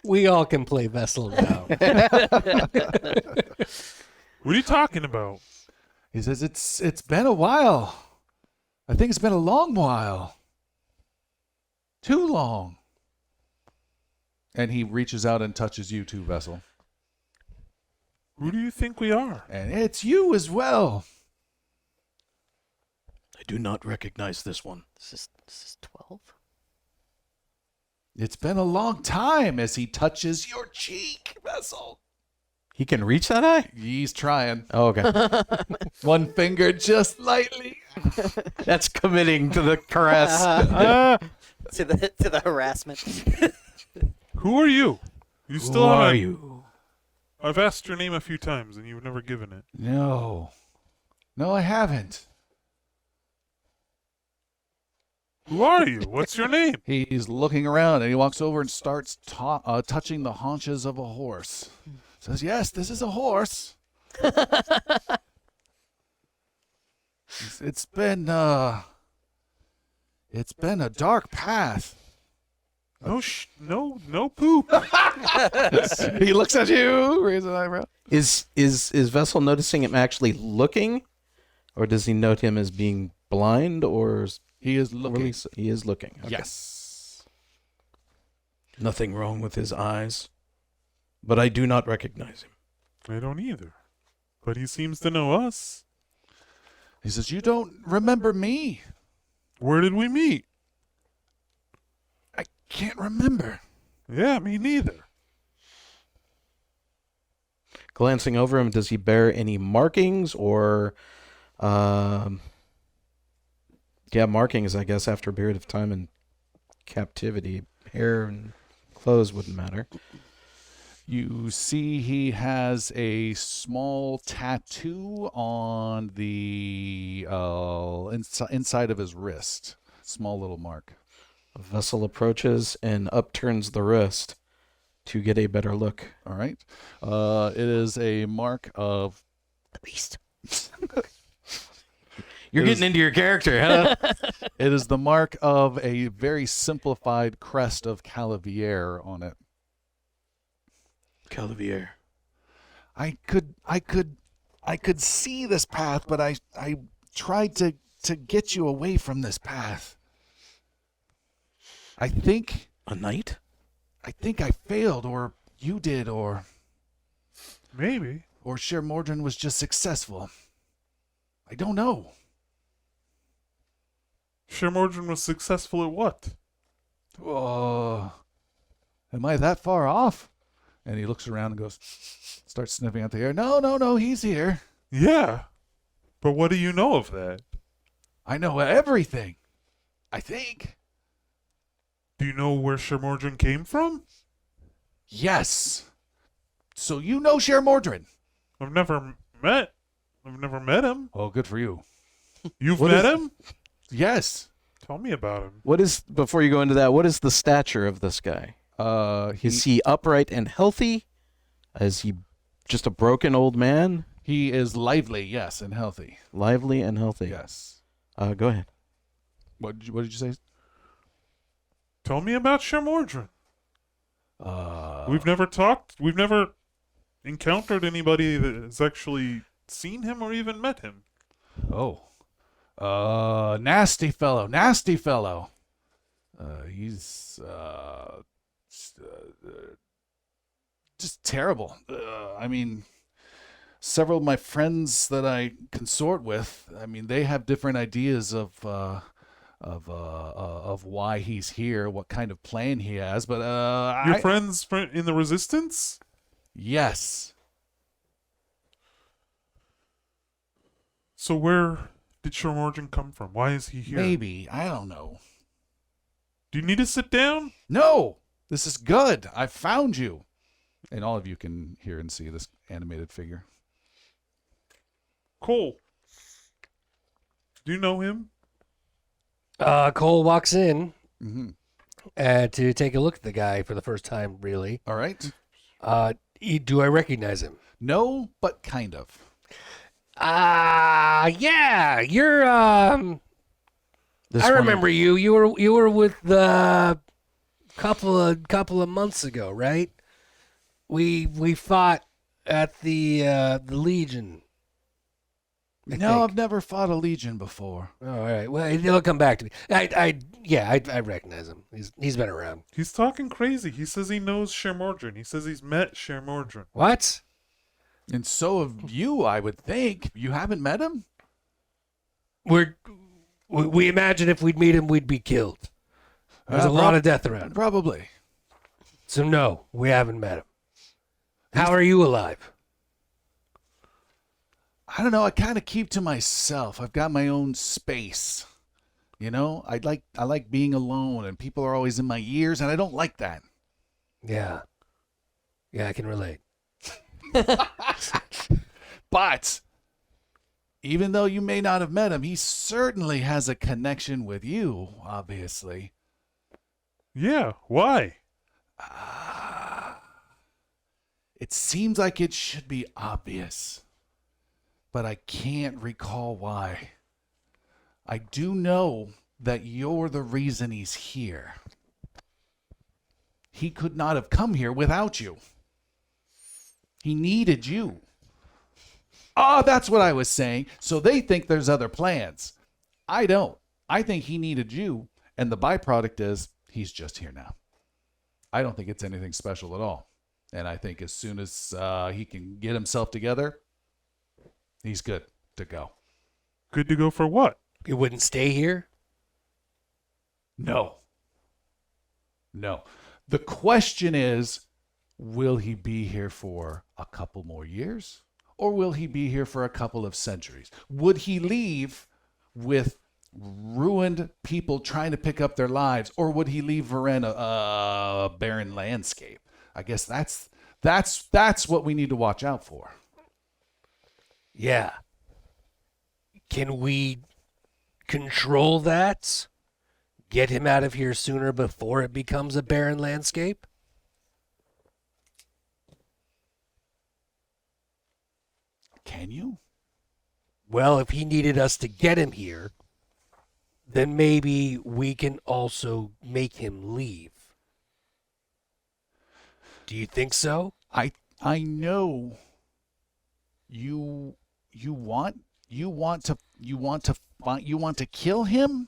We all can play Vessel now. What are you talking about? He says, it's been a while. I think it's been a long while. Too long. And he reaches out and touches you too, Vessel. Who do you think we are? And it's you as well. I do not recognize this one. This is 12. It's been a long time as he touches your cheek, Vessel. He can reach that eye? He's trying. Oh, okay. One finger just lightly. That's committing to the caress. To the harassment. Who are you? You Who still are haven't. you? I've asked your name a few times and you've never given it. No, I haven't. Who are you? What's your name? He's looking around and he walks over and starts touching the haunches of a horse. Says, yes, this is a horse. It's been a dark path. No poop. He looks at you, raises an eyebrow. Is Vessel noticing him actually looking? Or does he note him as being blind? Or He is looking. he is looking. Okay. Yes. Nothing wrong with his eyes. But I do not recognize him. I don't either. But he seems to know us. He says, you don't remember me. Where did we meet? I can't remember. Yeah, me neither. Glancing over him, does he bear any markings or markings, I guess, after a period of time in captivity. Hair and clothes wouldn't matter. You see he has a small tattoo on the inside of his wrist. Small little mark. A vessel approaches and upturns the wrist to get a better look. All right. It is a mark of The beast. You're It getting is- into your character, huh? It is the mark of a very simplified crest of Calavier on it. Calavier. I could see this path, but I tried to get you away from this path. I think A knight? I failed, or you did, or Maybe. Sher Mordren was just successful. I don't know. Sher Mordren was successful at what? Am I that far off? And he looks around and goes, starts sniffing out the air. No, he's here. Yeah. But what do you know of that? I know everything. I think. Do you know where Sher Mordren came from? Yes. So you know Sher Mordren? I've never met him. Oh, good for you. You've What met is- him? Yes. Tell me about him. What is, before you go into that, what is the stature of this guy? Is he upright and healthy? Is he just a broken old man? He is lively, yes, and healthy. Lively and healthy? Yes. Go ahead. What did you say? Tell me about Sher Mordren. Uh, We've never talked. We've never encountered anybody that has actually seen him or even met him. Nasty fellow. He's just terrible. I mean, several of my friends that I consort with, I mean, they have different ideas of why he's here, what kind of plan he has, but Your friends in the Resistance? yes. So where did Sher Mordren come from? Why is he here? Maybe, I don't know. Do you need to sit down? No, this is good. I found you. And all of you can hear and see this animated figure. Cole. Do you know him? Cole walks in Mm-hmm. to take a look at the guy for the first time, really. All right. Do I recognize him? No, but kind of. Yeah, you're This I one- remember you. You were with the couple of months ago, right? We fought at the Legion. I No, think. I've never fought a legion before. Oh, all right. Well, he'll come back to me. I recognize him. He's been around. He's talking crazy. He says he knows Sher Mordren. He says he's met Sher Mordren. What? And so have you, I would think. You haven't met him? We imagine if we'd meet him, we'd be killed. There's a lot of death around him. Probably. So no, we haven't met him. How are you alive? I don't know. I kind of keep to myself. I've got my own space. You know, I like being alone, and people are always in my ears, and I don't like that. Yeah, I can relate. But even though you may not have met him, he certainly has a connection with you, obviously. Yeah, why? It seems like it should be obvious, but I can't recall why. I do know that you're the reason he's here. He could not have come here without you. He needed you. Oh, that's what I was saying. So they think there's other plans. I don't. I think he needed you, and the byproduct is he's just here now. I don't think it's anything special at all. And I think as soon as he can get himself together, he's good to go. Good to go for what? You wouldn't stay here? No. The question is, will he be here for a couple more years? Or will he be here for a couple of centuries? Would he leave with ruined people trying to pick up their lives? Or would he leave Varen a barren landscape? I guess that's what we need to watch out for. Yeah. Can we control that? Get him out of here sooner before it becomes a barren landscape? Can you? Well, if he needed us to get him here, then maybe we can also make him leave. Do you think so? I know you want to kill him?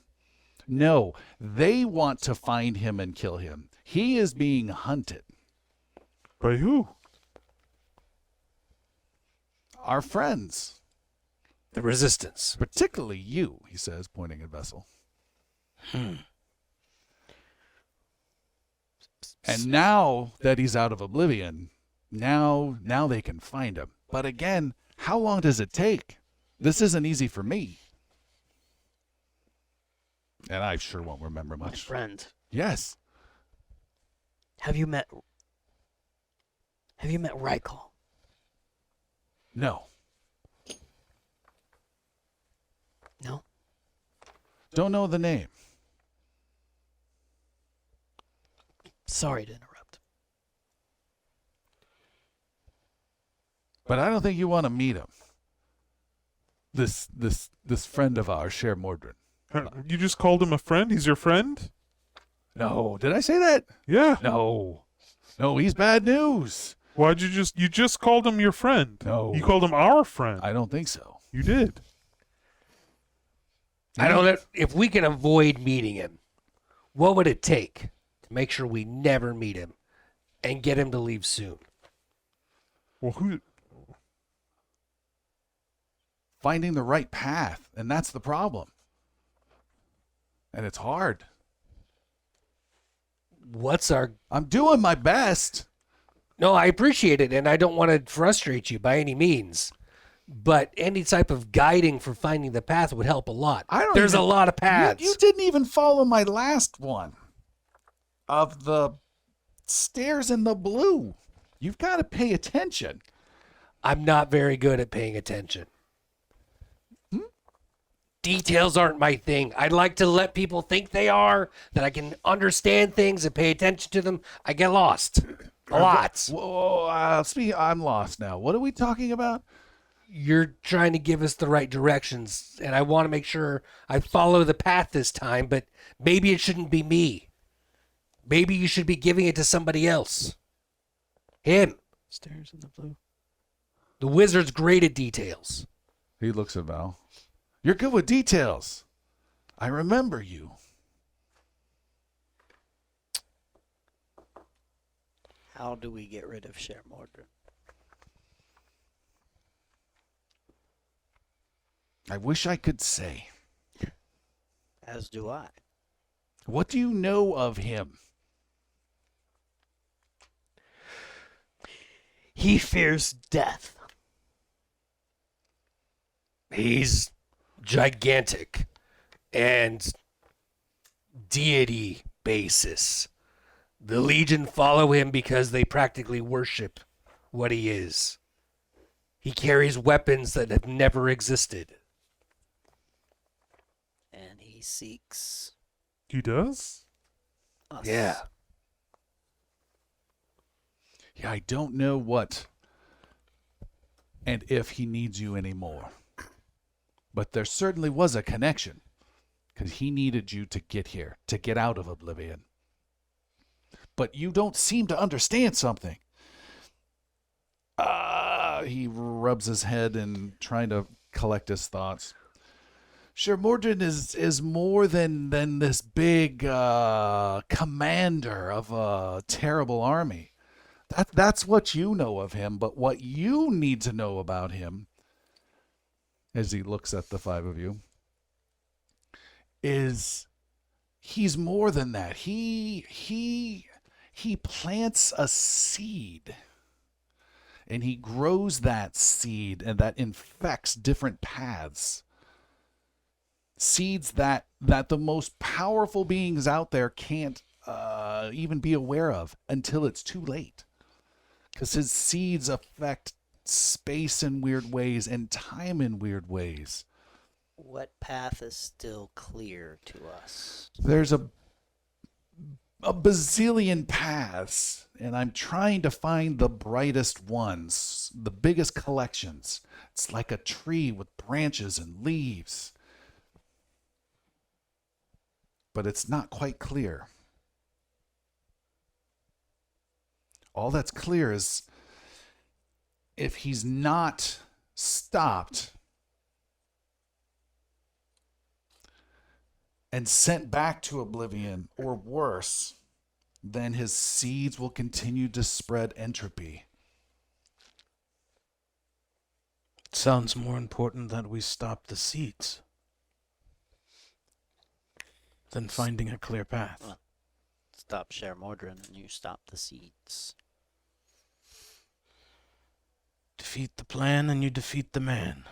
No, they want to find him and kill him. He is being hunted. By who? Our friends, The resistance. particularly you, he says, pointing at Vessel. And now that he's out of oblivion, now they can find him. But again, how long does it take? This isn't easy for me. And I sure won't remember My much. friend, Yes. have you met Rykal? No. No? Don't know the name. Sorry to interrupt. But I don't think you want to meet him. This friend of ours, Sher Mordren. You just called him a friend? He's your friend? No, did I say that? Yeah. No, he's bad news. Why'd you just called him your friend? No. You called him our friend. I don't think so. You did. I don't know if we can avoid meeting him. What would it take to make sure we never meet him and get him to leave soon? Well, who? Finding the right path, and that's the problem. And it's hard. What's our... I'm doing my best. No, I appreciate it, and I don't want to frustrate you by any means. But any type of guiding for finding the path would help a lot. There's a lot of paths. You didn't even follow my last one of the stairs in the blue. You've got to pay attention. I'm not very good at paying attention. Details aren't my thing. I'd like to let people think they are, that I can understand things and pay attention to them. I get lost. A lot. Whoa, I'm lost now. What are we talking about? you're trying to give us the right directions, and I want to make sure I follow the path this time, but maybe it shouldn't be me. Maybe you should be giving it to somebody else. Him. Stairs in the blue. The wizard's great at details. He looks at Val. You're good with details. I remember you. How do we get rid of Sher Mordren? I wish I could say. As do I. What do you know of him? He fears death. He's gigantic and deity basis. The Legion follow him because they practically worship what he is. He carries weapons that have never existed. And he seeks He does? us. Yeah. Yeah, I don't know what and if he needs you anymore. But there certainly was a connection, because he needed you to get here, to get out of Oblivion. But you don't seem to understand something. He rubs his head and trying to collect his thoughts. Sher Mordren is more than this big commander of a terrible army. That's what you know of him, but what you need to know about him, as he looks at the five of you, is he's more than that. He plants a seed, and he grows that seed, and that infects different paths. Seeds that the most powerful beings out there can't even be aware of until it's too late. Because his seeds affect space in weird ways and time in weird ways. What path is still clear to us? There's a bazillion paths, and I'm trying to find the brightest ones, the biggest collections. It's like a tree with branches and leaves. But it's not quite clear. All that's clear is if he's not stopped and sent back to Oblivion, or worse, then his seeds will continue to spread entropy. It sounds more important that we stop the seeds than finding a clear path. Well, stop Sher Mordren and you stop the seeds. Defeat the plan and you defeat the man.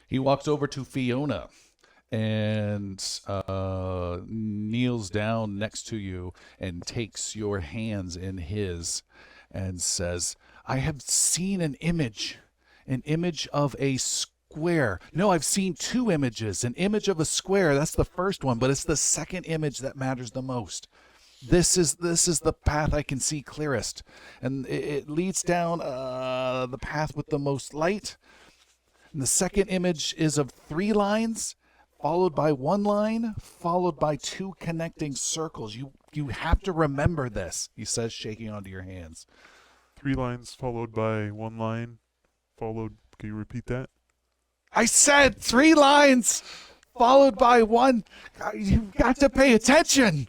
He walks over to Fiona and kneels down next to you and takes your hands in his and says, I have seen an image of a square. No, I've seen two images. An image of a square, that's the first one, but it's the second image that matters the most. This is the path I can see clearest. And it leads down the path with the most light. And the second image is of 3 lines, followed by 1 line, followed by 2 connecting circles. You have to remember this, he says, shaking onto your hands. 3 lines followed by 1 line, followed... Can you repeat that? I said 3 lines, followed by 1. You've got to pay attention.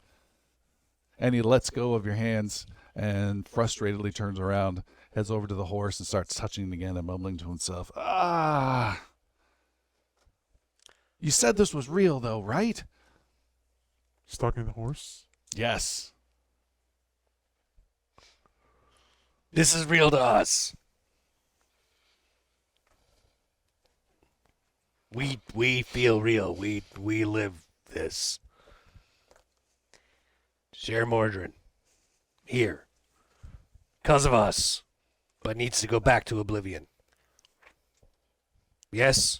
And he lets go of your hands and frustratedly turns around, heads over to the horse and starts touching it again and mumbling to himself, You said this was real, though, right? Stalking the horse? Yes. This is real to us. We feel real. We live this. Sher Mordren. Here. Because of us. But needs to go back to Oblivion. Yes?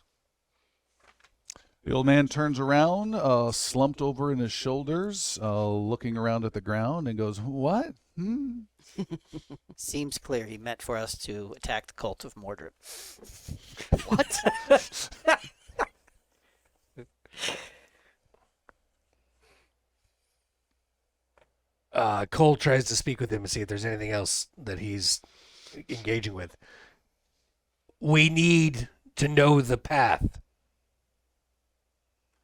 The old man turns around, slumped over in his shoulders, looking around at the ground, and goes, "What? Seems clear he meant for us to attack the Cult of Mordren. What? Cole tries to speak with him and see if there's anything else that he's engaging with. We need to know the path.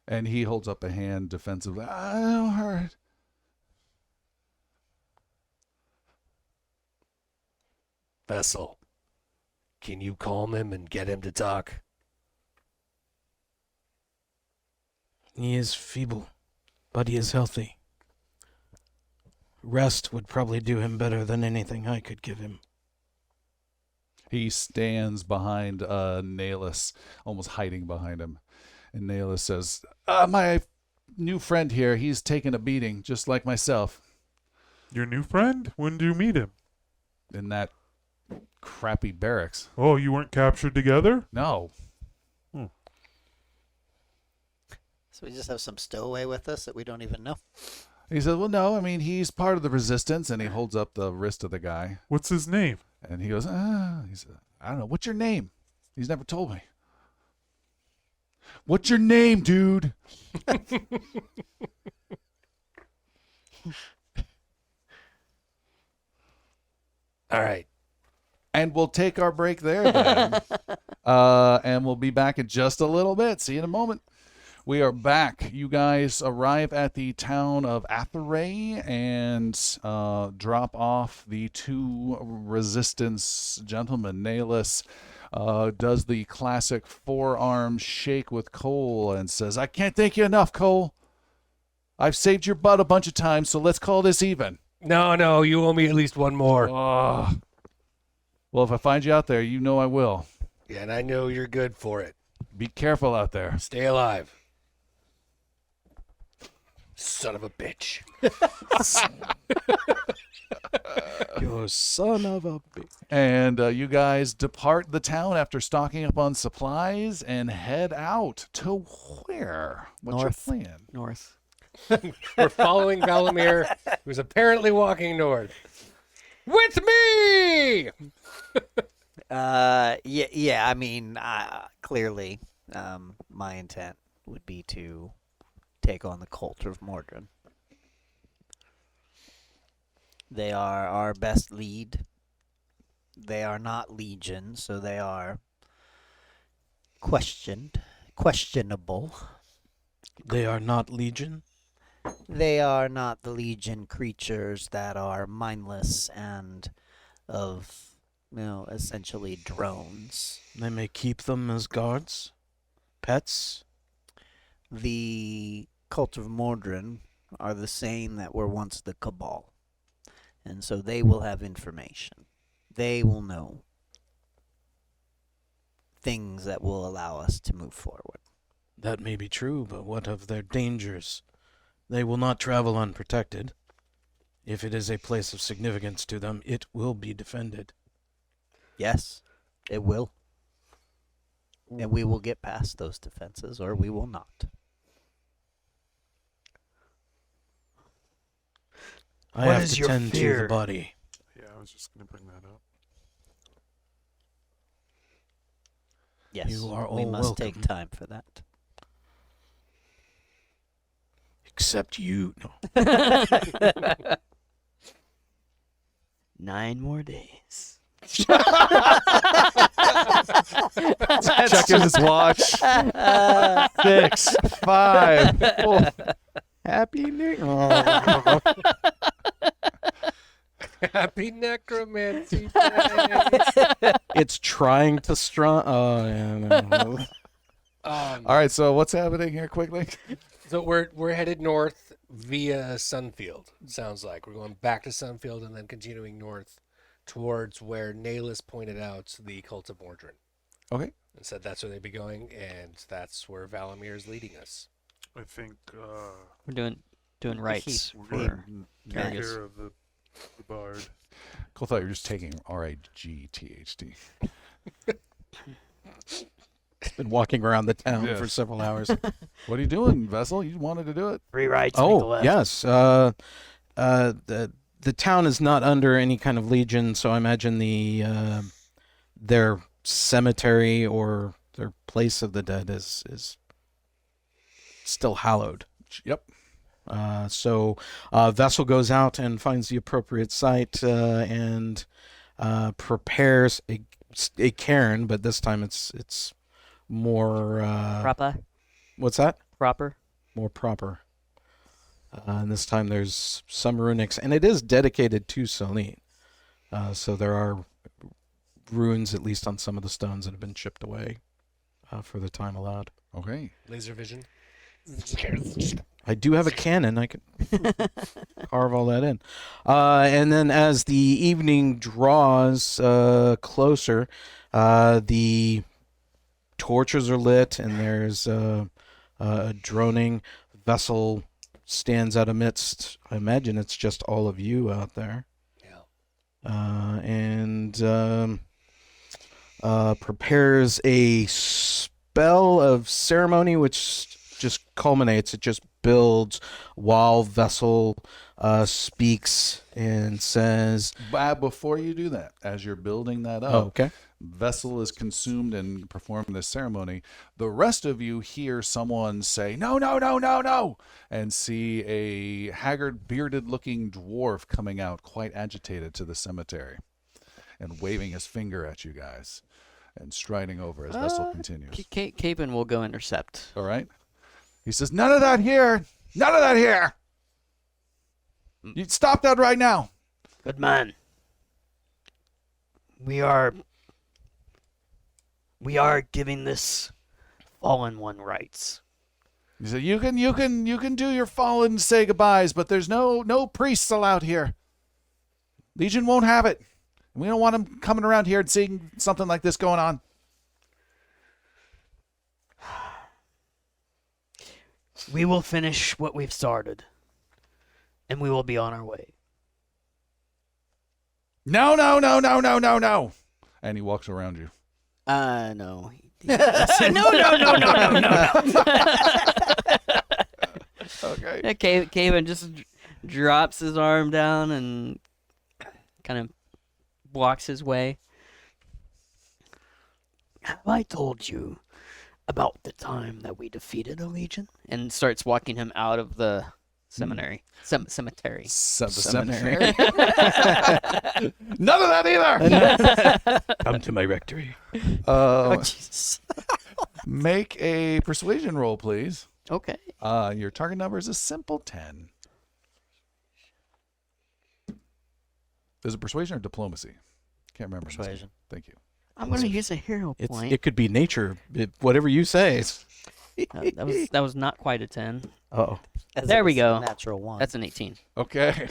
And he holds up a hand defensively. I don't hurt. Vessel, can you calm him and get him to talk? He is feeble, but he is healthy. Rest would probably do him better than anything I could give him. He stands behind Nahlis, almost hiding behind him. And Nahlis says, my new friend here, he's taken a beating, just like myself. Your new friend? When did you meet him? In that crappy barracks. Oh, you weren't captured together? No. So we just have some stowaway with us that we don't even know. He said, well, no, I mean, he's part of the resistance. And he holds up the wrist of the guy. What's his name? And he goes, he said, I don't know. What's your name? He's never told me. What's your name, dude? All right. And we'll take our break there then. And we'll be back in just a little bit. See you in a moment. We are back. You guys arrive at the town of Athenray and drop off the two resistance gentlemen. Nahlis does the classic forearm shake with Cole and says, I can't thank you enough, Cole. I've saved your butt a bunch of times, so let's call this even. No, you owe me at least one more. Well, if I find you out there, you know I will. Yeah, and I know you're good for it. Be careful out there. Stay alive. Son of a bitch. You son of a bitch. And you guys depart the town after stocking up on supplies and head out to where? What's North. your plan? North. We're following Valamir, who's apparently walking north. With me! Yeah. I mean, clearly, my intent would be to take on the Cult of Mordren. They are our best lead. They are not legion, so they are questionable. They are not legion. They are not the legion creatures that are mindless and of, essentially drones. They may keep them as guards, pets. The Cult of Mordren are the same that were once the Cabal. And so they will have information. They will know things that will allow us to move forward. That may be true, but what of their dangers? They will not travel unprotected. If it is a place of significance to them, it will be defended. Yes, it will. And we will get past those defenses, or we will not. I What have is to your tend to fear? the body. Yeah, I was just going to bring that up. Yes, You are we all must take welcome. time for that. Except you. No. 9 more days. Checking his watch. 6, 5, 4. Happy New Happy necromancy day. It's trying to strong. Oh, yeah, no. All right, so what's happening here quickly? So we're headed north via Sunfield. Sounds like we're going back to Sunfield and then continuing north towards where Nahlis pointed out the Cult of Mordren. Okay. And said that's where they'd be going, and that's where Valamir is leading us. I think We're doing rights we're for take Argus. care of the bard. Cool, thought you were just taking RIGTHD. Been walking around the town Yes. for several hours. What are you doing, Vessel? You wanted to do it. 3 rights, make a Oh, left. yes. The town is not under any kind of legion, so I imagine their cemetery or their place of the dead is still hallowed. Yep. So Vessel goes out and finds the appropriate site and prepares a cairn, but this time it's more Proper. what's that? Proper. More proper. And this time there's some runics, and it is dedicated to Celine. So there are runes, at least on some of the stones, that have been chipped away for the time allowed. Okay. Laser vision. I do have a cannon. I could carve all that in. And then as the evening draws closer, the torches are lit, and there's a droning. Vessel stands out amidst, I imagine it's just all of you out there. Yeah. And prepares a spell of ceremony, which just culminates, it just builds while Vessel speaks and says, Before you do that, as you're building that up, oh, okay. Vessel is consumed and performing this ceremony. The rest of you hear someone say, "No, no, no, no, no," and see a haggard, bearded-looking dwarf coming out, quite agitated, to the cemetery and waving his finger at you guys and striding over as Vessel continues. Caven will go intercept. All right? He says, "None of that here! None of that here! You stop that right now!" Good man. We are giving this fallen one rights. He said, "You can do your fallen say goodbyes, but there's no priests allowed here. Legion won't have it. We don't want them coming around here and seeing something like this going on." We will finish what we've started, and we will be on our way. No, no, no, no, no, no, no. And he walks around you. No. no, no, no, no, no, no. Okay. Yeah, Caven just drops his arm down and kind of walks his way. Have I told you about the time that we defeated a legion? And starts walking him out of the seminary. Cemetery. The Seminary. cemetery. None of that either. Come to my rectory. Oh, Jesus. Make a persuasion roll, please. Okay. Your target number is a simple 10. Is it persuasion or diplomacy? Can't remember. Persuasion. Thank you. I'm going to use a hero point. It could be nature, whatever you say. That was not quite a 10. Oh, As There it we was a go. Natural one. That's an 18. Okay.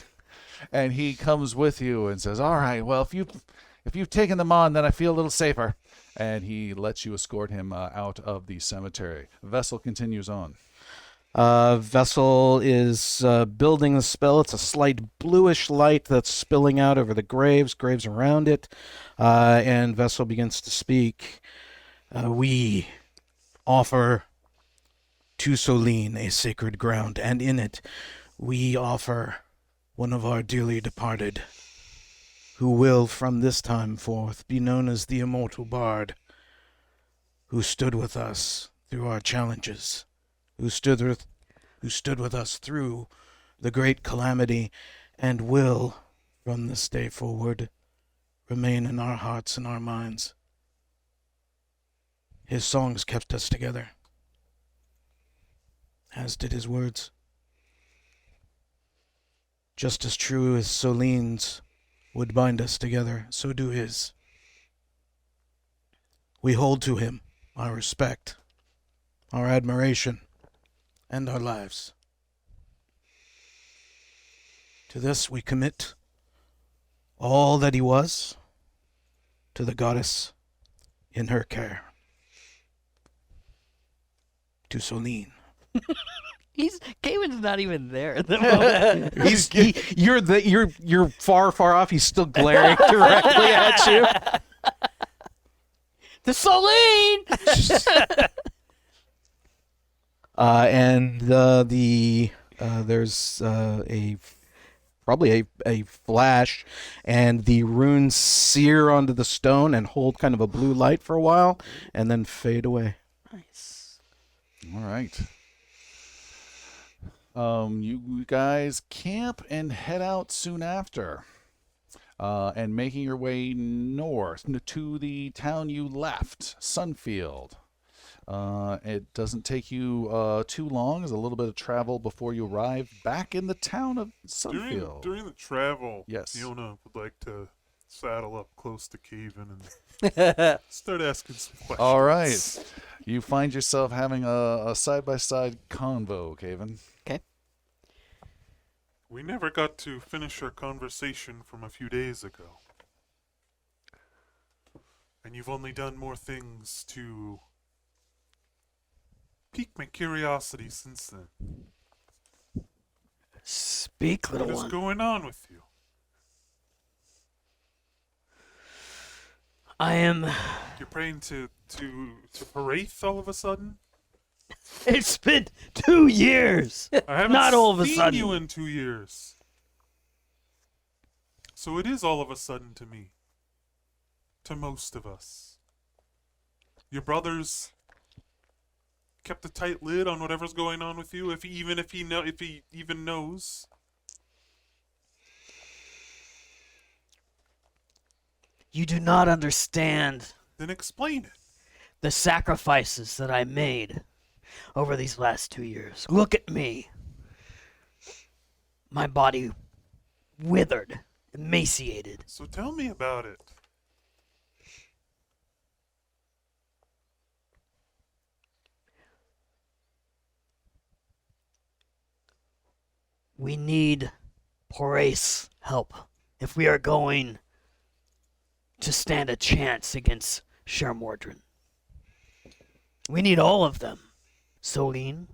And he comes with you and says, "All right, well, if you've taken them on, then I feel a little safer." And he lets you escort him out of the cemetery. Vessel continues on. Vessel is building the spell. It's a slight bluish light that's spilling out over the graves around it. And Vessel begins to speak. We offer to Soline a sacred ground, and in it we offer one of our dearly departed, who will from this time forth be known as the immortal Bard, who stood with us through our challenges, who stood with us through the great calamity, and will, from this day forward, remain in our hearts and our minds. His songs kept us together, as did his words. Just as true as Soline's would bind us together, so do his. We hold to him our respect, our admiration, and our lives. To this we commit all that he was to the goddess in her care. To Soline. Caven's not even there at the moment. You're far off. He's still glaring directly at you. The Celine! And there's probably a flash, and the runes sear onto the stone and hold kind of a blue light for a while, and then fade away. Nice. All right. You guys camp and head out soon after. And making your way north to the town you left, Sunfield. It doesn't take you too long. There's a little bit of travel before you arrive back in the town of Sunfield. During the travel, Yes. Fiona would like to saddle up close to Caven and start asking some questions. All right. You find yourself having a side-by-side convo, Caven. We never got to finish our conversation from a few days ago. And you've only done more things to pique my curiosity since then. Speak, little What is one. going on with you? I am. You're praying to Haraith all of a sudden? It's been 2 years. I haven't Not all of a seen sudden. you in 2 years. So it is all of a sudden to me. To most of us. Your brother's kept a tight lid on whatever's going on with you, if he even knows. You do not understand Then explain it. the sacrifices that I made over these last 2 years. Look at me. My body withered, emaciated. So tell me about it. We need Porace help if we are going to stand a chance against Sher Mordren. We need all of them. Soline.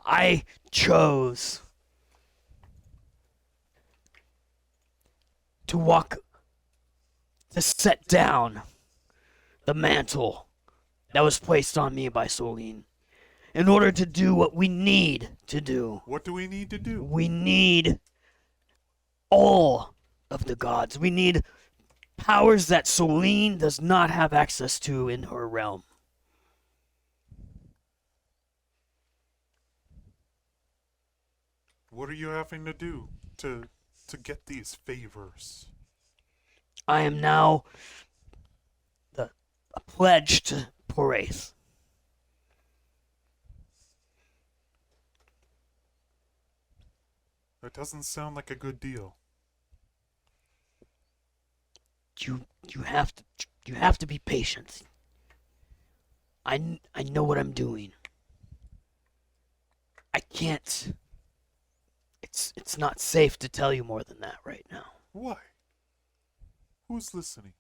I chose to set down the mantle that was placed on me by Soline in order to do what we need to do. What do we need to do? We need all of the gods. We need powers that Soline does not have access to in her realm. What are you having to do to get these favors? I am now a pledge to Porace. That doesn't sound like a good deal. You have to be patient. I know what I'm doing. I can't. It's not safe to tell you more than that right now. Why? Who's listening?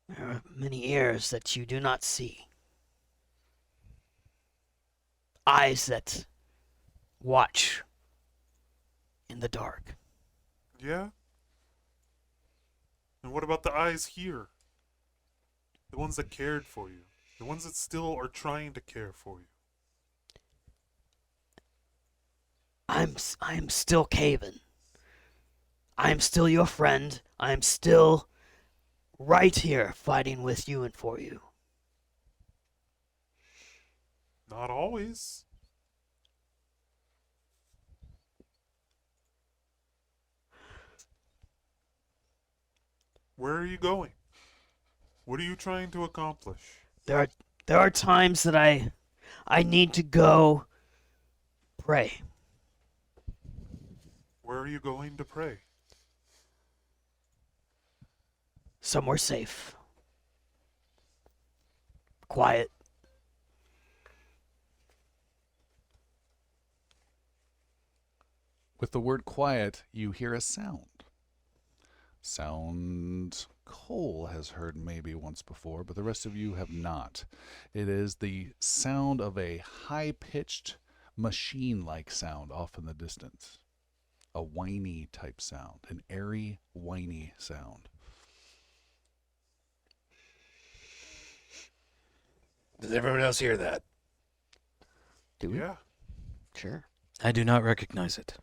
There are many ears that you do not see. Eyes that watch in the dark. Yeah? And what about the eyes here? The ones that cared for you. The ones that still are trying to care for you. I'm still Caven. I'm still your friend. I'm still right here fighting with you and for you. Not always. Where are you going? What are you trying to accomplish? There are times that I need to go pray. Where are you going to pray? Somewhere safe. Quiet. With the word quiet, you hear a sound. Sound Cole has heard maybe once before, but the rest of you have not. It is the sound of a high-pitched, machine-like sound off in the distance. a whiny type sound, an airy, whiny sound. Does everyone else hear that? Do we? Yeah. Sure. I do not recognize it.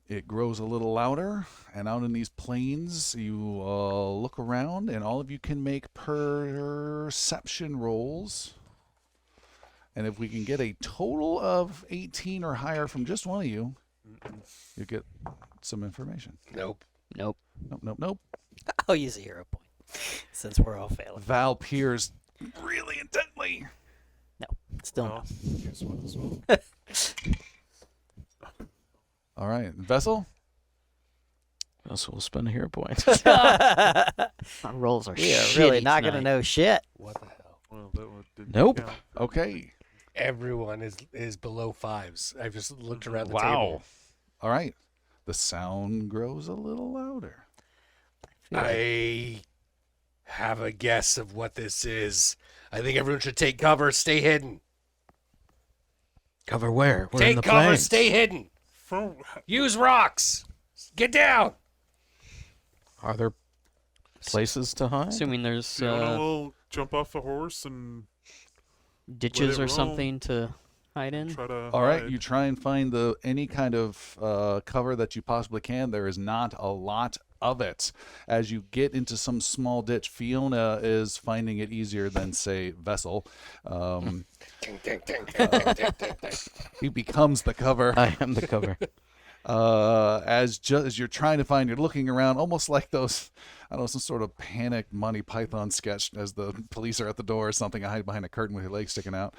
It grows a little louder, and out in these plains, you look around, and all of you can make perception rolls. And if we can get a total of 18 or higher from just one of you, you get some information. Nope. Nope. Nope, nope, nope. I'll use a hero point since we're all failing. Val peers really intently. Still Well, here's one as well. All right, Vessel. Also, we'll spend a hero point. Our rolls are we are shitty really not going to tonight. know shit. What the hell? Well, that one didn't Nope. count. Okay. Everyone is below 5s. I've just looked around the Wow. table. All right. The sound grows a little louder. I have a guess of what this is. I think everyone should take cover, stay hidden. Cover where? We're in Take the cover, plains. stay hidden. From Use rocks. Get down. Are there places to hide? Assuming there's Fiona will jump off a horse and ditches it or roll. something to hide in. try to All right, hide. you try and find any kind of cover that you possibly can. There is not a lot of it. As you get into some small ditch, Fiona is finding it easier than, say, Vessel. He becomes the cover. I am the cover. As you're trying to find, you're looking around, almost like those, I don't know, some sort of panicked Monty Python sketch as the police are at the door or something. I hide behind a curtain with your legs sticking out.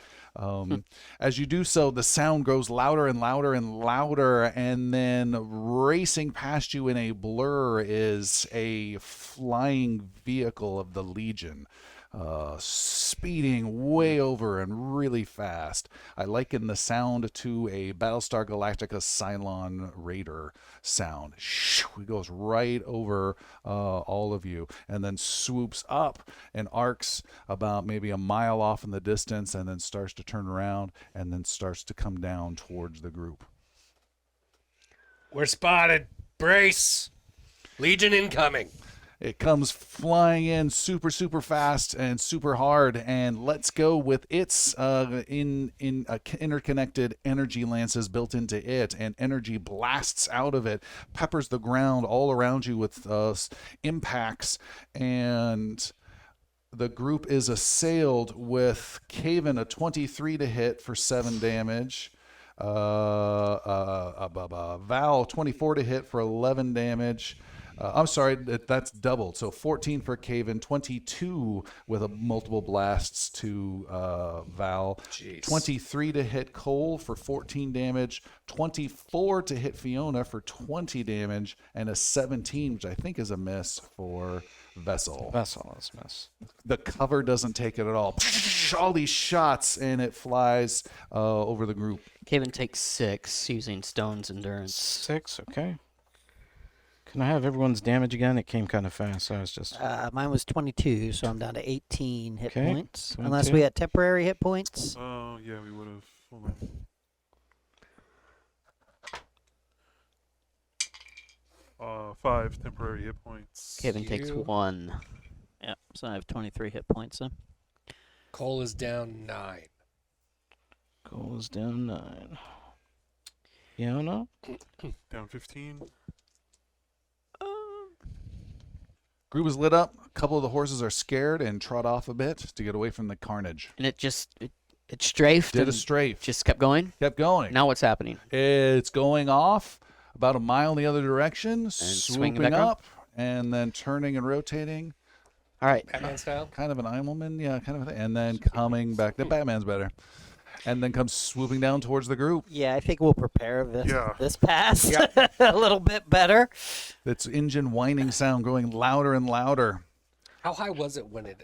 As you do so, the sound grows louder and louder and louder, and then racing past you in a blur is a flying vehicle of the Legion. Speeding way over and really fast. I liken the sound to a Battlestar Galactica Cylon Raider sound. It goes right over all of you and then swoops up and arcs about maybe a mile off in the distance and then starts to turn around and then starts to come down towards the group. We're spotted. Brace. Legion incoming. It comes flying in super, super fast and super hard, and let's go with its interconnected energy lances built into it, and energy blasts out of it, peppers the ground all around you with impacts, and the group is assailed with Caven, a 23 to hit for 7 damage. Val, 24 to hit for 11 damage. I'm sorry, that's doubled. So 14 for Caven, 22 with multiple blasts to Val, Jeez. 23 to hit Cole for 14 damage, 24 to hit Fiona for 20 damage, and a 17, which I think is a miss for Vessel. Vessel is miss. The cover doesn't take it at all. All these shots, and it flies over the group. Caven takes 6 using Stone's Endurance. 6, okay. Can I have everyone's damage again? It came kind of fast, so I was just... Mine was 22, so I'm down to 18 hit Okay, points. 22. Unless we had temporary hit points. Oh, yeah, we would have. Hold on. 5 temporary hit points. Caven takes You. 1. Yeah, so I have 23 hit points then. Cole is down 9. Goal is down 9. Fiona? Down 15. Group is lit up. A couple of the horses are scared and trot off a bit to get away from the carnage. And it strafed Did and a strafe. just kept going. Kept going. Now what's happening? It's going off about a mile in the other direction, swinging swooping back up? up, and then turning and rotating. All right. Batman style? Kind of an Eimelman, yeah, kind of a thing. And then coming back. The Batman's better. And then comes swooping down towards the group. Yeah, I think we'll prepare this Yeah. this pass a little bit better. Its engine whining sound growing louder and louder. How high was it when it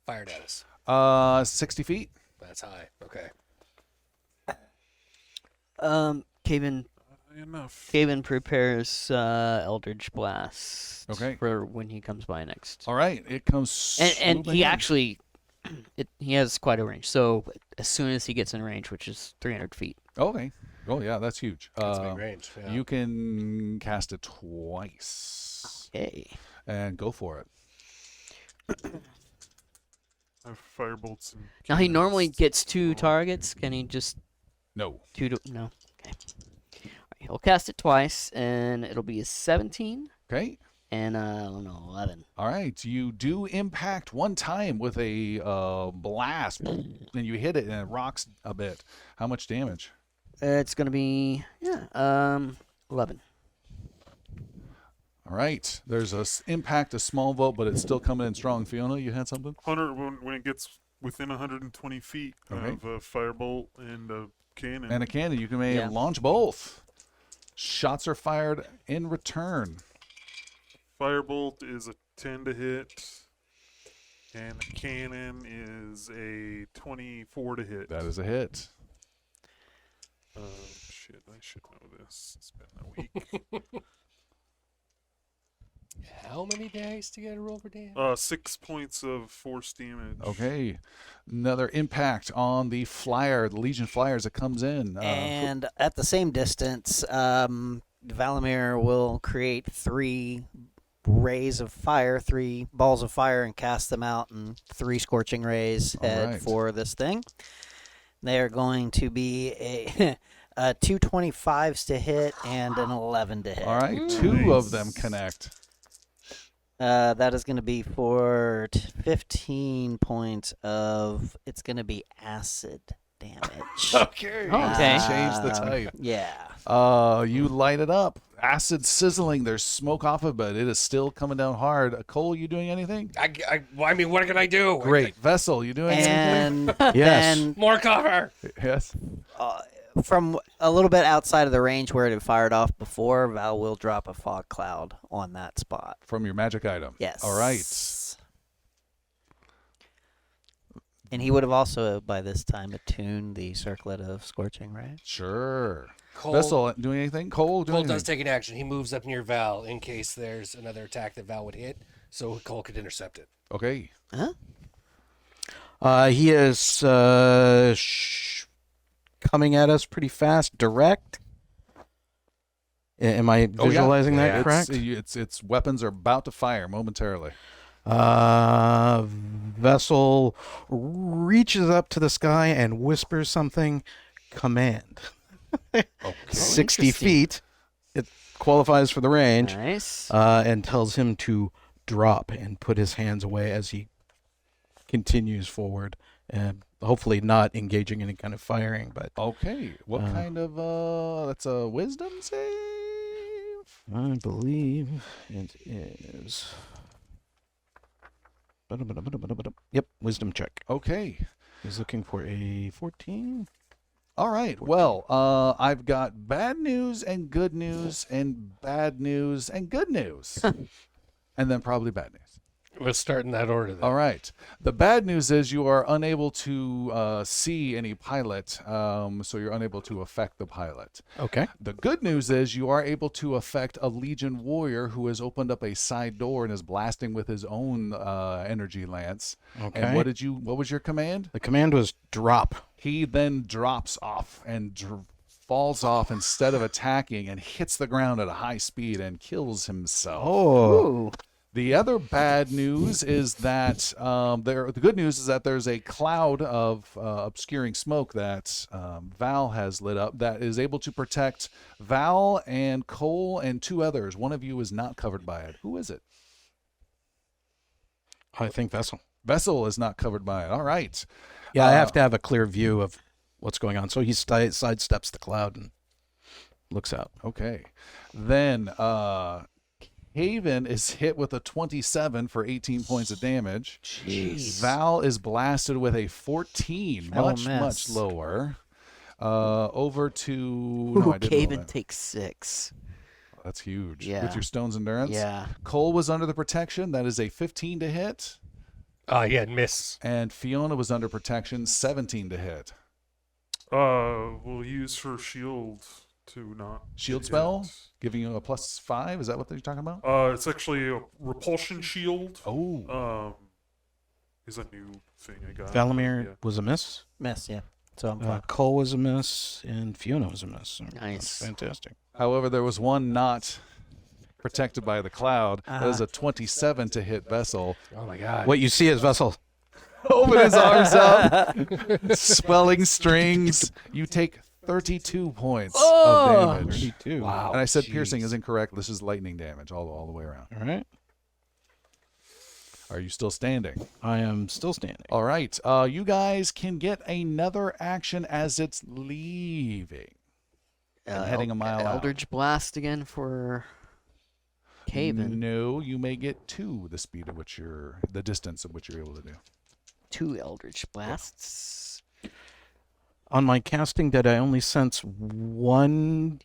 fired at us? 60 feet. That's high. Okay. Caven Enough. prepares Eldritch Blast. Okay. For when he comes by next. All right. It comes And swooping he in. actually, he has quite a range. So as soon as he gets in range, which is 300 feet, Okay. Oh yeah, that's huge. That's big range. Yeah. You can cast it twice. Okay. And go for it. I have firebolts and Now he normally cannons. gets 2 targets. Can he just No. 2 to no? Okay. All right, he'll cast it twice, and it'll be a 17 Okay. and 11. All right. You do impact one time with a blast, and you hit it, and it rocks a bit. How much damage? It's gonna be 11. All right. There's a impact, a small vote, but it's still coming in strong. Fiona, you had something? 100 when it gets within 120 feet Okay. of a firebolt and a cannon. And a cannon. You can may Yeah. launch both. Shots are fired in return. Firebolt is a 10 to hit, and a cannon is a 24 to hit. That is a hit. Shit, I should know this. It's been a week. How many days to get a roll for damage? 6 points of force damage. Okay. Another impact on the flyer, the Legion flyer as it comes in. And at the same distance, Valamir will create 3 rays of fire, 3 balls of fire, and cast them out, and 3 scorching rays All head right. for this thing. They are going to be a 2 25s to hit and an 11 to hit. All right. 2 of them connect. That is going to be for 15 points of. It's going to be acid damage. Okay. Okay. Change the type. Yeah. You light it up. Acid sizzling. There's smoke off it, but it is still coming down hard. Cole, you doing anything? I mean, what can I do? Great. Vessel, you doing anything? And Yes. then More cover. Yes. from a little bit outside of the range where it had fired off before, Val will drop a fog cloud on that spot. From your magic item. Yes. All right. And he would have also, by this time, attuned the circlet of scorching ray. Sure. Cole, Vessel, doing anything? Cole, doing Cole anything? does take an action. He moves up near Val in case there's another attack that Val would hit, so Cole could intercept it. Okay. He is coming at us pretty fast, direct. Am I visualizing Yeah, that correct? Its weapons are about to fire momentarily. Vessel reaches up to the sky and whispers something. Command. Okay. 60 interesting. feet. It qualifies for the range. Nice. And tells him to drop and put his hands away as he continues forward. Hopefully not engaging any kind of firing, but Okay. What kind of that's a wisdom save? I believe it is. Yep, wisdom check. Okay. He's looking for a 14. All right. Well, I've got bad news and good news and bad news and good news. And then probably bad news. We'll start in that order then. All right. The bad news is you are unable to see any pilot, so you're unable to affect the pilot. Okay. The good news is you are able to affect a Legion warrior who has opened up a side door and is blasting with his own energy lance. Okay. And what was your command? The command was drop. He then drops off and falls off instead of attacking and hits the ground at a high speed and kills himself. Oh. The other bad news is that the good news is that there's a cloud of obscuring smoke that Val has lit up that is able to protect Val and Cole and 2 others. One of you is not covered by it. Who is it? I think Vessel. Vessel is not covered by it. All right. Yeah, I have to have a clear view of what's going on. So he sidesteps the cloud and looks out. Okay. Then Haven is hit with a 27 for 18 points of damage. Jeez. Val is blasted with a 14, Oh, much miss. lower. Over to no, I didn't roll Caven that. takes 6. That's huge. Yeah. With your stone's endurance. Yeah. Cole was under the protection. That is a 15 to hit. Yeah, miss. And Fiona was under protection, 17 to hit. We'll use her shield to not Shield hit. spell, giving you a +5. Is that what you're talking about? It's actually a repulsion shield. Oh. Is a new thing I got. Valamir Yeah. was a miss. Miss, yeah. So I'm fine. Cole was a miss, and Fiona was a miss. So Nice. That's fantastic. However, there was one not protected by the cloud. That is a 27 to hit Vessel. Oh my God. What you see is Vessel. Open his arms up, swelling strings. You take 32 points of damage. 32. Wow. And I said Jeez. piercing is incorrect. This is lightning damage all the way around. All right. Are you still standing? I am still standing. All right. You guys can get another action as it's leaving. And heading a mile out. Eldritch Blast again for Caven. No, you may get 2 the speed at which the distance at which you're able to do. 2 Eldritch Blasts. On my casting, did I only sense one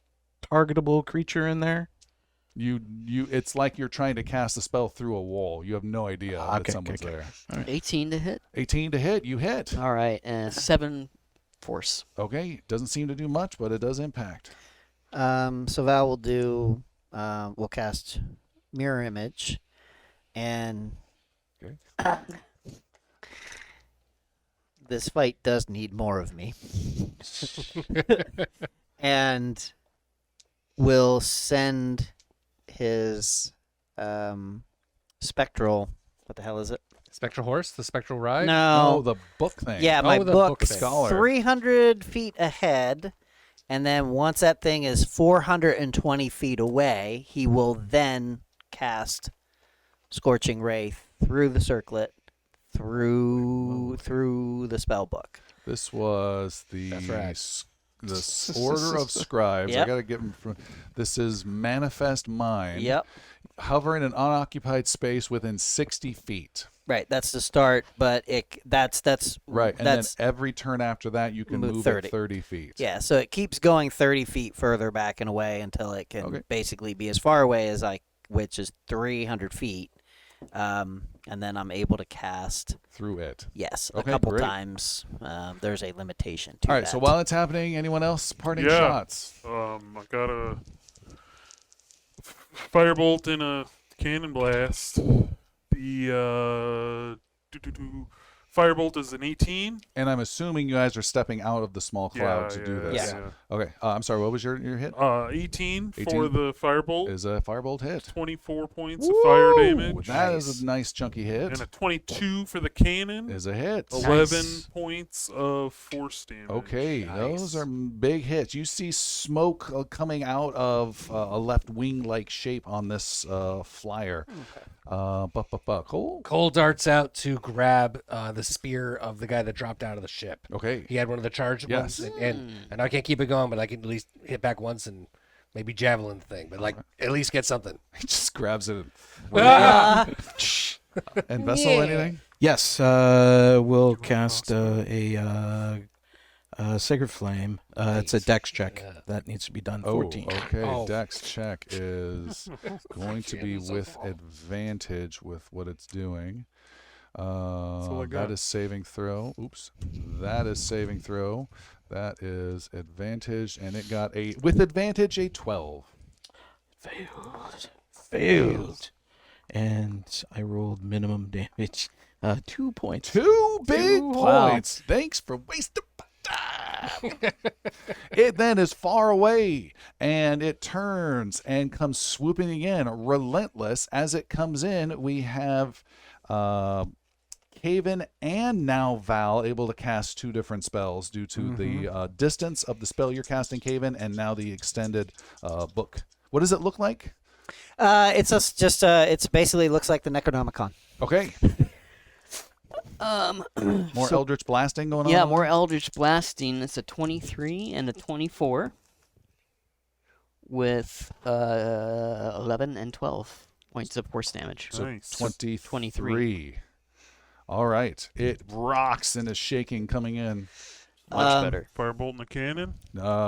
targetable creature in there? It's like you're trying to cast a spell through a wall. You have no idea that someone's there. 18 to hit. 18 to hit, you hit. All right, and 7 force. Okay, doesn't seem to do much, but it does impact. So Val will do. We'll cast mirror image, and Okay. this fight does need more of me. And will send his spectral. What the hell is it? Spectral Horse, the Spectral Ride. Oh, No. the book thing. Yeah, my the book. book thing. Scholar. 300 feet ahead, and then once that thing is 420 feet away, he will then cast Scorching Ray through the circlet, through the spell book. This was the That's right. the Order of Scribes. I Yep. got to get them from. This is Manifest Mind. Yep. Hover in an unoccupied space within 60 feet. Right, that's the start, but that's Right, and that's then every turn after that, you can Move move 30. it 30 feet. yeah. So it keeps going 30 feet further back and away until it can Okay. basically be as far away as which is 300 feet, and then I'm able to cast. Through it. Yes, Okay, a couple great. times. There's a limitation to All right, that. so while it's happening, anyone else parting Yeah. shots? I got a firebolt and a cannon blast. The firebolt is an 18. And I'm assuming you guys are stepping out of the small cloud to do this. Yeah. Okay, I'm sorry, what was your hit? 18 for 18? the firebolt. Is a firebolt hit. 24 points of fire damage. That is a nice chunky hit. And a 22 for the cannon. Is a hit. 11 Nice. points of force damage. Okay, those are big hits. You see smoke coming out of a left wing-like shape on this flyer. Cole? Cole darts out to grab the spear of the guy that dropped out of the ship. Okay. He had one of the charged Yes. ones, and I can't keep it going, but I can at least hit back once and maybe javelin the thing, but at least get something. He just grabs it. Ah! And Vessel, anything? Yes, we'll cast a Sacred Flame. It's a dex check. That needs to be done. 14. Okay. Oh. Dex check is going to be with advantage with what it's doing. all I That got. is saving throw. Oops. That is saving throw. That is advantage, and it got with advantage a 12. Failed. And I rolled minimum damage. 2 points. 2 big Wow. points. Thanks for wasting my time. It then is far away, and it turns and comes swooping again, relentless. As it comes in, we have Caven and now Val able to cast 2 different spells due to the distance of the spell you're casting, Caven, and now the extended book. What does it look like? It's basically looks like the Necronomicon. Okay. More Eldritch blasting going on? Yeah, more Eldritch Blasting. It's a 23 and a 24 with 11 and 12 points of force damage. So Nice. 23. All right. It rocks and is shaking coming in. Much better. Firebolt and a cannon.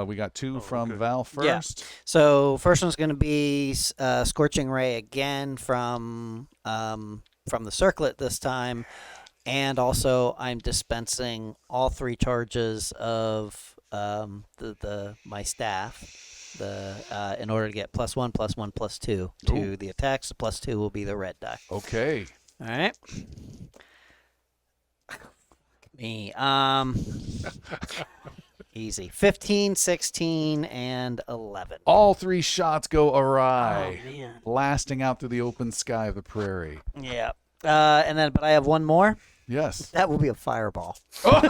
We got 2 from okay. Val Yeah. first. So first one's going to be Scorching Ray again from the circlet this time, and also I'm dispensing all 3 charges of my staff. In order to get +1, +1, +2 to Ooh. the attacks. The +2 will be the red die. Okay. All right. Me. Easy. 15, 16, and 11. All 3 shots go awry, man. blasting out through the open sky of the prairie. Yeah. But I have one more. Yes. That will be a fireball. A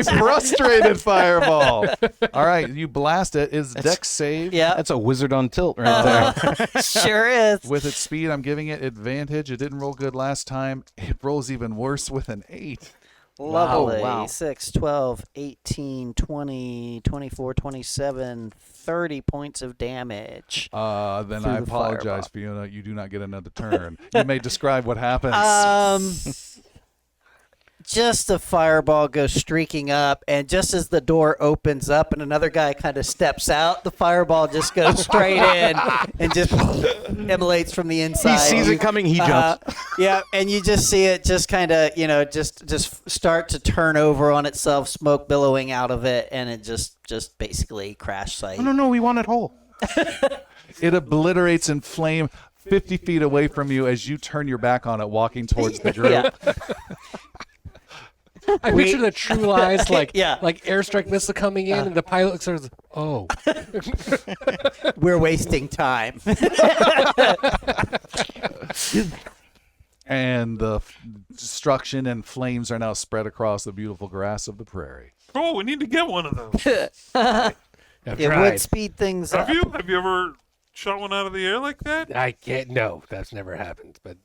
frustrated fireball. All right, you blast it. Is Dex save? Yeah. That's a wizard on tilt right there. Sure is. With its speed, I'm giving it advantage. It didn't roll good last time. It rolls even worse with an 8. Lovely. Wow. 6, 12, 18, 20, 24, 27, 30 points of damage. Then I Through the apologize, fireball. Fiona. You do not get another turn. You may describe what happens. Just a fireball goes streaking up, and just as the door opens up and another guy kind of steps out, the fireball just goes straight in and just emanates from the inside. He sees it coming, he jumps. Yeah, and you just see it just kind of, just start to turn over on itself, smoke billowing out of it, and it just basically crash site. No, we want it whole. It obliterates in flame 50 feet away from you as you turn your back on it, walking towards the group. Yeah. I picture the True Lies like Yeah. like airstrike missile coming in, and the pilot says, "Oh, We're wasting time. And the destruction and flames are now spread across the beautiful grass of the prairie. Oh, we need to get one of those. I've It tried. would speed things up. Have you? Have you ever shot one out of the air like that? I can't. No, that's never happened. But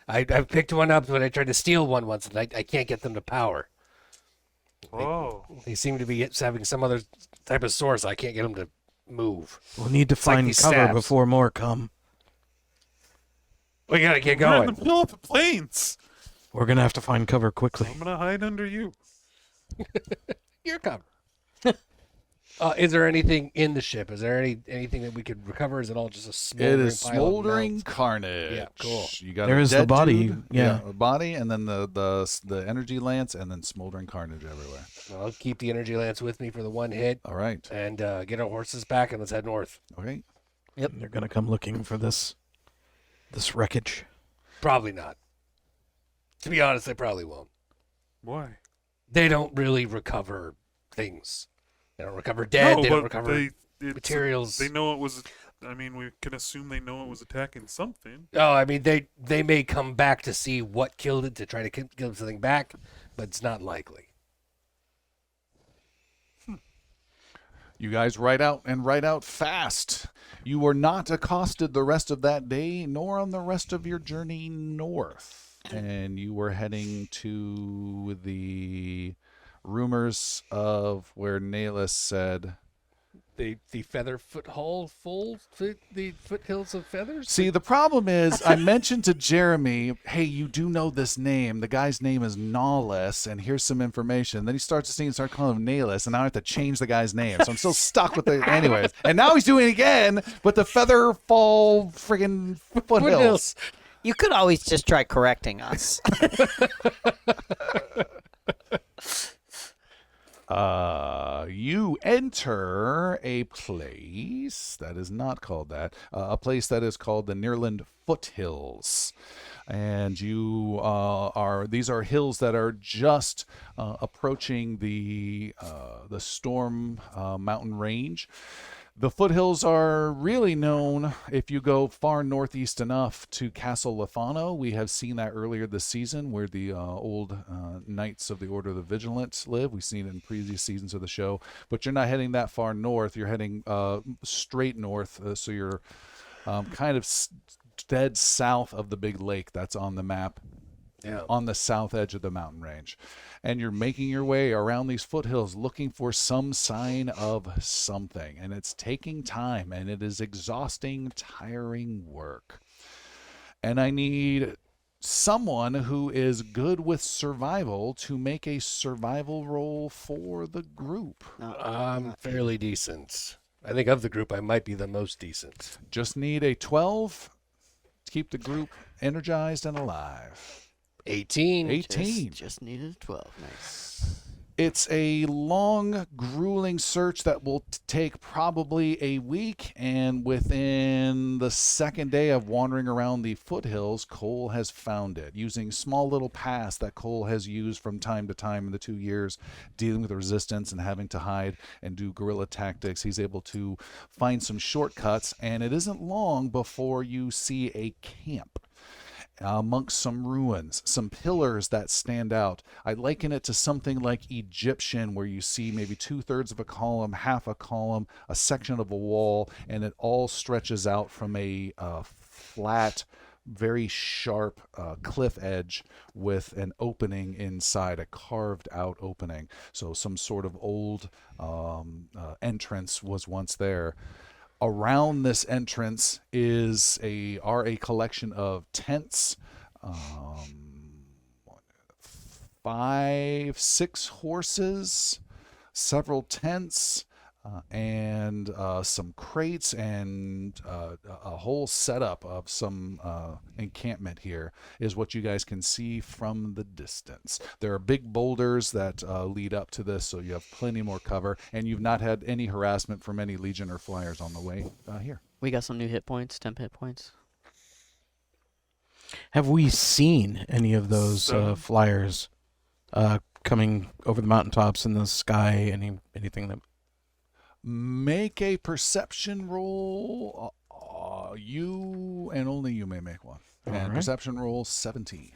I've picked one up when I tried to steal one once, and I can't get them to power. Oh. They seem to be having some other type of source. I can't get them to move. We'll need to like find these cover stabs. before more come. We gotta get We're in going. the middle of the plains. We're going to have to find cover quickly. I'm gonna hide under you. You're covered. Is there anything in the ship? Is there anything that we could recover? Is it all just a smoldering It is pile of smoldering melt? carnage. Yeah, cool. You got There a is the dead body, dude, yeah. a body, and then the energy lance, and then smoldering carnage everywhere. Well, I'll keep the energy lance with me for the one hit, All right. and get our horses back, and let's head north. Okay. They're going to come looking for this wreckage. Probably not. To be honest, they probably won't. Why? They don't really recover things. They don't recover dead. No, they don't but recover it's- materials. They know it was. I mean, we can assume they know it was attacking something. Oh, I mean, they may come back to see what killed it to try to give something back, but it's not likely. You guys ride out fast. You were not accosted the rest of that day, nor on the rest of your journey north. And you were heading to the rumors of where Nahlis said. The feather the foothills of feathers. See, the problem is, I mentioned to Jeremy, hey, you do know this name. The guy's name is Nahlis, and here's some information. Then he starts to see and start calling him Nahlis, and now I have to change the guy's name. So I'm still stuck with it anyways. And now he's doing it again with the Featherfall friggin' foothills. You could always just try correcting us. You enter a place that is not called that, a place that is called the Nearland Foothills. And these are hills that are just approaching the Storm mountain range. The foothills are really known if you go far northeast enough to Castle Lefano. We have seen that earlier this season where the old Knights of the Order of the Vigilant live. We've seen it in previous seasons of the show. But you're not heading that far north. You're heading straight north. So you're kind of dead south of the big lake that's on the map. Yeah. On the south edge of the mountain range. And you're making your way around these foothills looking for some sign of something. And it's taking time, and it is exhausting, tiring work. And I need someone who is good with survival to make a survival roll for the group. I'm fairly decent. I think of the group, I might be the most decent. Just need a 12 to keep the group energized and alive. 18. 18. Just needed 12. Nice. It's a long, grueling search that will take probably a week, and within the second day of wandering around the foothills, Cole has found it. Using small little paths that Cole has used from time to time in the 2 years dealing with the resistance and having to hide and do guerrilla tactics, he's able to find some shortcuts, and it isn't long before you see a camp. Amongst some ruins, some pillars that stand out. I liken it to something like Egyptian, where you see maybe 2/3 of a column, half a column, a section of a wall, and it all stretches out from a flat, very sharp cliff edge with an opening inside, a carved out opening. So some sort of old entrance was once there. Around this entrance are a collection of tents, 5, 6 horses, several tents, and some crates, and a whole setup of some encampment here is what you guys can see from the distance. There are big boulders that lead up to this, so you have plenty more cover, and you've not had any harassment from any Legion or Flyers on the way here. We got some new hit points, temp hit points. Have we seen any of those flyers coming over the mountaintops in the sky? Anything that... Make a perception roll. You and only you may make one. All And right. perception roll 17.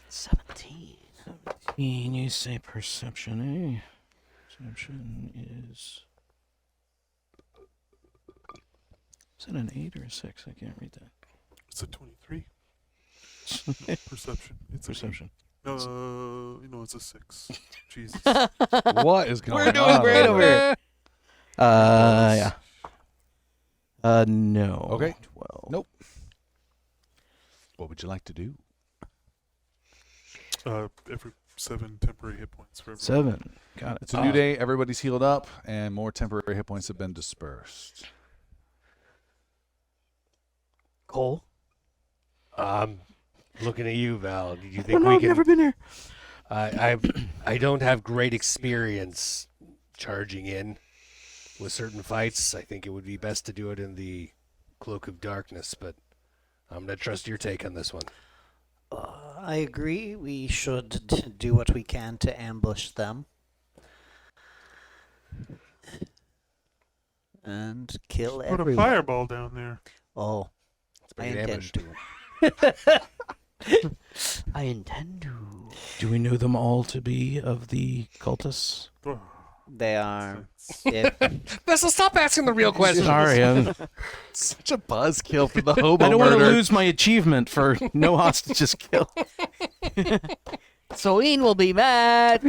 17. You say perception, eh? Perception is... Is it an 8 or a 6? I can't read that. It's a 23. Perception. It's Perception. It's a 6. Jesus. What is going on? We're doing great over here. Yeah. No. Okay. 12. Nope. What would you like to do? Every 7 temporary hit points for everyone. 7. Got it. It's a new day. Everybody's healed up, and more temporary hit points have been dispersed. Cole? Looking at you, Val. Do you think no, we I've can? never been here. I don't have great experience charging in with certain fights. I think it would be best to do it in the Cloak of Darkness, but I'm gonna trust your take on this one. I agree. We should do what we can to ambush them. And kill Put everyone. a fireball down there. Oh, I Bring an intend ambush to. I intend to. Do we know them all to be of the cultists? They are. If, Vessel, stop asking the real questions. Sorry, I'm... Such a buzzkill for the hobo I don't want to murder. lose my achievement for no hostages killed. Celine will be mad.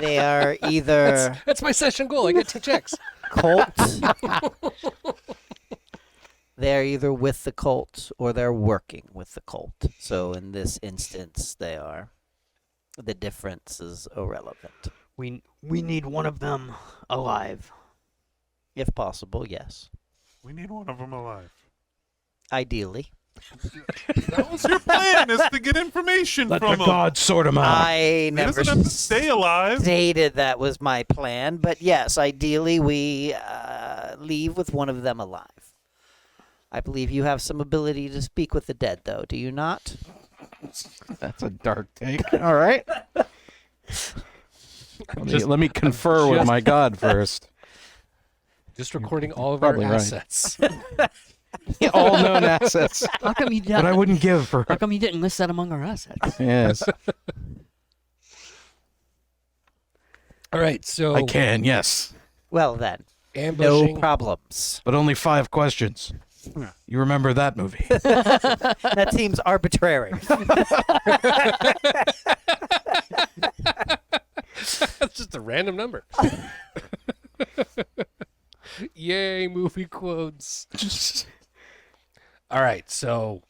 they are either That's my session goal. I get 2 checks. cult. They're either with the cult or they're working with the cult. So in this instance, they are. The difference is irrelevant. We need one of them alive. If possible, yes. We need one of them alive. Ideally. That was your plan, is to get information Let from the them. gods sort them out. I He never doesn't have to stay alive. stated that was my plan, but yes, ideally we leave with one of them alive. I believe you have some ability to speak with the dead, though, do you not? That's a dark take. All right. Let me confer with my god first. Just recording all of Probably our right. assets. All known assets. How come you But I wouldn't give for... How come you didn't list that among our assets? Yes. All right, so I can, yes. Well then, ambushing. no problems. But only 5 questions. You remember that movie? That seems arbitrary. That's just a random number. Yay, movie quotes. All right, so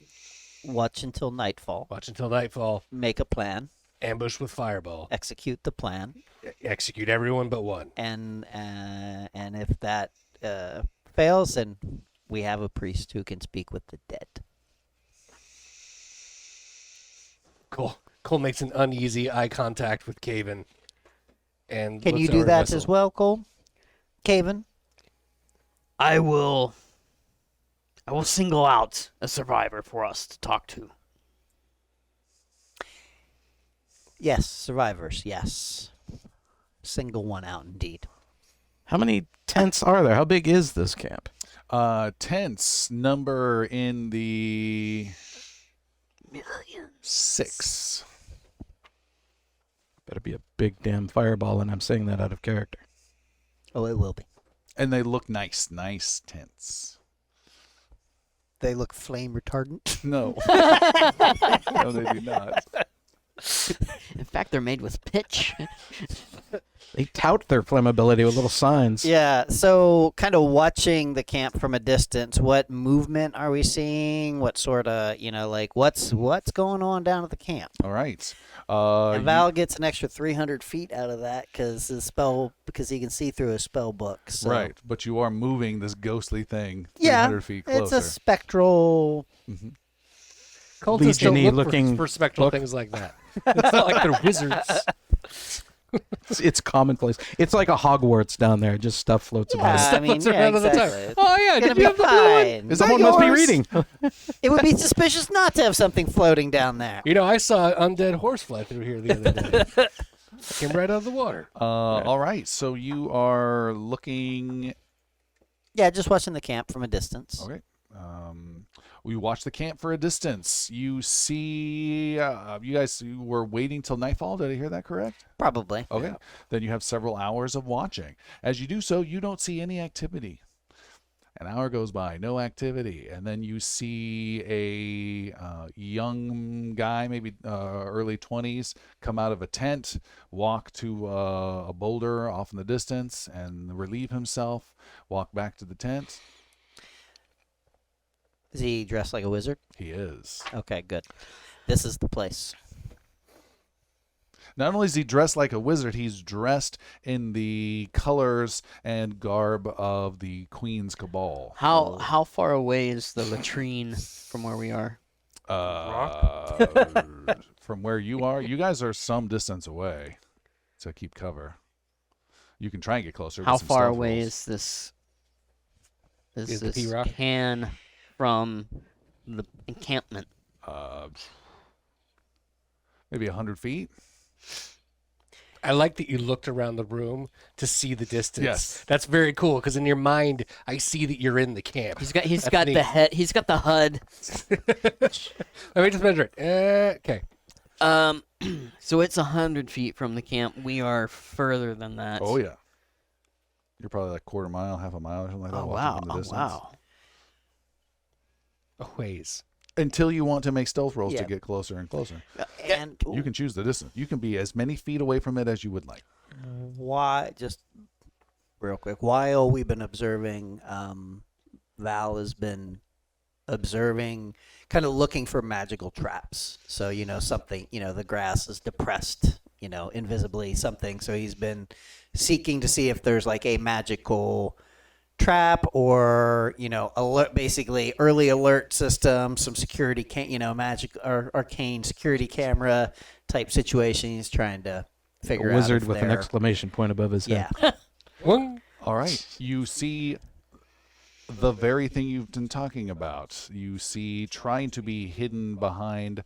Watch until nightfall. watch until nightfall. Make a plan. Ambush with fireball. Execute the plan. Execute everyone but one. And if that fails, then we have a priest who can speak with the dead. Cole makes an uneasy eye contact with Caven. and Can looks you at do our that vessel. as well, Cole? Caven? I will single out a survivor for us to talk to. Yes, survivors, yes. Single one out, indeed. How many tents are there? How big is this camp? Tents number in the 6. Better be a big damn fireball, and I'm saying that out of character. Oh, it will be. And they look nice tents. They look flame retardant. No. No, they do not. In fact, they're made with pitch. They tout their flammability with little signs. Yeah, so kind of watching the camp from a distance, what movement are we seeing? What sort of, like what's going on down at the camp? All right. And Val gets an extra 300 feet out of that because he can see through his spell book. So. Right, but you are moving this ghostly thing 300 Yeah, feet closer. it's a spectral. Cultists don't Legion-y look looking for spectral book. things like that. It's not like they're wizards. It's commonplace. It's like a Hogwarts down there. Just stuff floats Yeah, about. I mean, Floats around all the time. exactly. Oh yeah, It's gonna did be you have the blue one? fine. Someone must be Yours. reading. It would be suspicious not to have something floating down there. You know, I saw an undead horse fly through here the other day. Came right out of the water. All right, so you are looking. Yeah, just watching the camp from a distance. Okay. We watch the camp for a distance. You see, you were waiting till nightfall. Did I hear that correct? Probably. Okay. Then you have several hours of watching. As you do so, you don't see any activity. An hour goes by, no activity. And then you see a young guy, maybe early 20s, come out of a tent, walk to a boulder off in the distance and relieve himself, walk back to the tent. Is he dressed like a wizard? He is. Okay, good. This is the place. Not only is he dressed like a wizard, he's dressed in the colors and garb of the Queen's Cabal. How far away is the latrine from where we are? From where you are, you guys are some distance away, so keep cover. You can try and get closer. How with some far stealth away rolls. is this? Is the this P-Rock? can from the encampment? Maybe 100 feet. I like that you looked around the room to see the distance. Yes. That's very cool because in your mind, I see that you're in the camp. He's That's got neat. the head. He's got the HUD. Let me just measure it. Okay. So it's 100 feet from the camp. We are further than that. Oh yeah. You're probably like quarter mile, half a mile, or something like that. Oh watching wow! from the Oh distance. wow! A ways. Until you want to make stealth rolls to Yeah. get closer and closer. And You can choose the distance. You can be as many feet away from it as you would like. why, just real quick, while we've been observing, Val has been observing, kind of looking for magical traps. So, something, the grass is depressed, invisibly, something. So he's been seeking to see if there's like a magical trap or alert, basically early alert system, some security magic or arcane security camera type situation. He's trying to figure A out wizard if with an they're- exclamation point above his head. yeah. One. All right. You see the very thing you've been talking about. You see trying to be hidden behind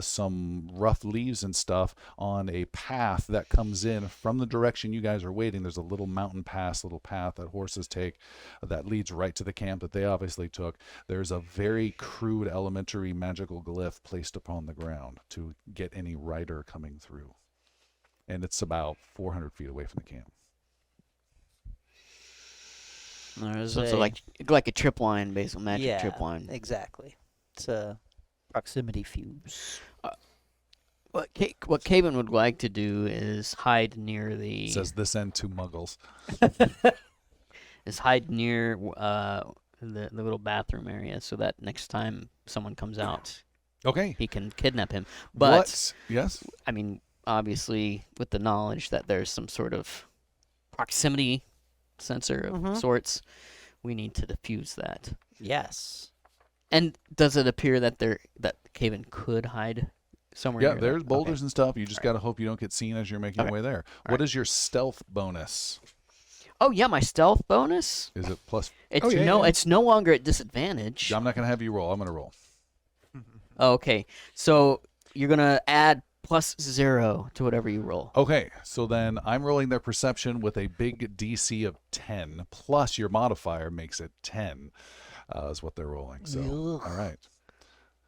some rough leaves and stuff on a path that comes in from the direction you guys are waiting. There's a little mountain pass, little path that horses take that leads right to the camp that they obviously took. There's a very crude elementary magical glyph placed upon the ground to get any rider coming through. And it's about 400 feet away from the camp. There's So it's like a trip line, based on magic trip line. Exactly. It's a proximity fuse. What Caven would like to do is hide near the It says this end to muggles. the little bathroom area, so that next time someone comes out, Okay. he can kidnap him. But What? Yes. I mean, obviously, with the knowledge that there's some sort of proximity sensor of sorts, we need to defuse that. Yes. And does it appear that Caven could hide somewhere. Yeah, near there's that. boulders Okay. and stuff. You just got to hope you don't get seen as you're making your way there. What is your stealth bonus? Oh yeah, my stealth bonus. Is it plus? It's yeah. it's no longer at disadvantage. I'm not going to have you roll. I'm going to roll. Okay, so you're gonna add +0 to whatever you roll. Okay, so then I'm rolling their perception with a big DC of 10, plus your modifier makes it 10, is what they're rolling. So, all right.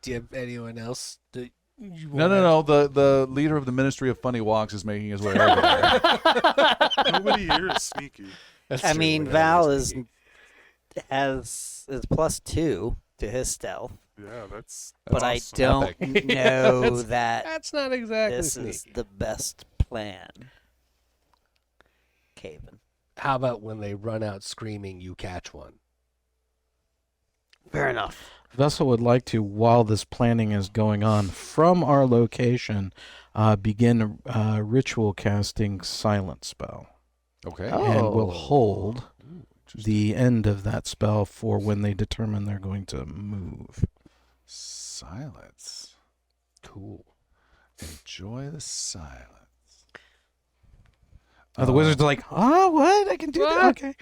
Do you have anyone else that you No. The leader of the Ministry of Funny Walks is making his way over there. Nobody here is sneaky. I mean, Val is +2 to his stealth, Yeah, that's but I awesome. don't Epic. know that That's not exactly this sneaky. is the best plan. Caven. How about when they run out screaming, you catch one? Fair enough. Vessel would like to, while this planning is going on, from our location, begin ritual casting silent spell. Okay. And will Oh. hold the end of that spell for when they determine they're going to move. Silence. Cool. Enjoy the silence. The wizards are like, oh, what? I can do that? Okay.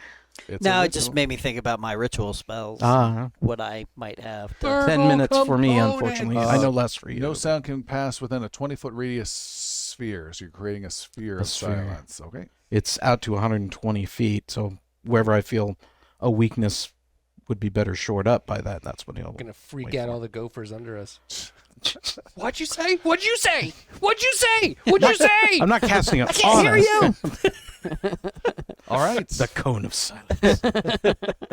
It's Now a it just ritual. made me think about my ritual spells. Ah, What I might have. To... 10 minutes for me, component. unfortunately. I know less for you. No sound can pass within a 20-foot radius sphere, so you're creating a sphere A of sphere. silence. Okay. It's out to 120 feet, so wherever I feel a weakness would be better shored up by that, that's what he'll I'm gonna freak wait out for. all the gophers under us. What'd you say? What'd you say? What'd you say? What'd you say? I'm not casting it I can't on hear us. you. All right. The cone of silence.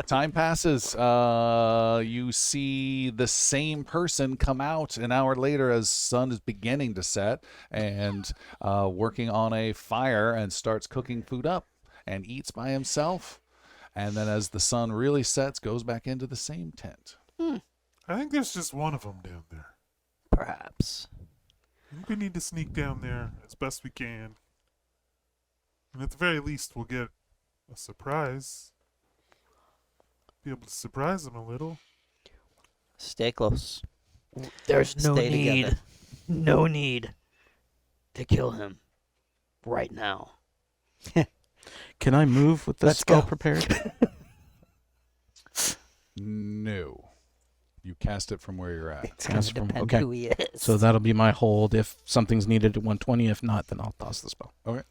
Time passes. You see the same person come out an hour later as sun is beginning to set and working on a fire and starts cooking food up and eats by himself. And then as the sun really sets, goes back into the same tent. I think there's just one of them down there. Perhaps. I think we need to sneak down there as best we can. And at the very least, we'll get a surprise. Be able to surprise them a little. Stay close. There's no Stay need. together. No need to kill him right now. Can I move with this Let's spell go. prepared? No. You cast it from where you're at. It's going That's to from- depend okay. who he is. So that'll be my hold. If something's needed at 120, if not, then I'll toss the spell. It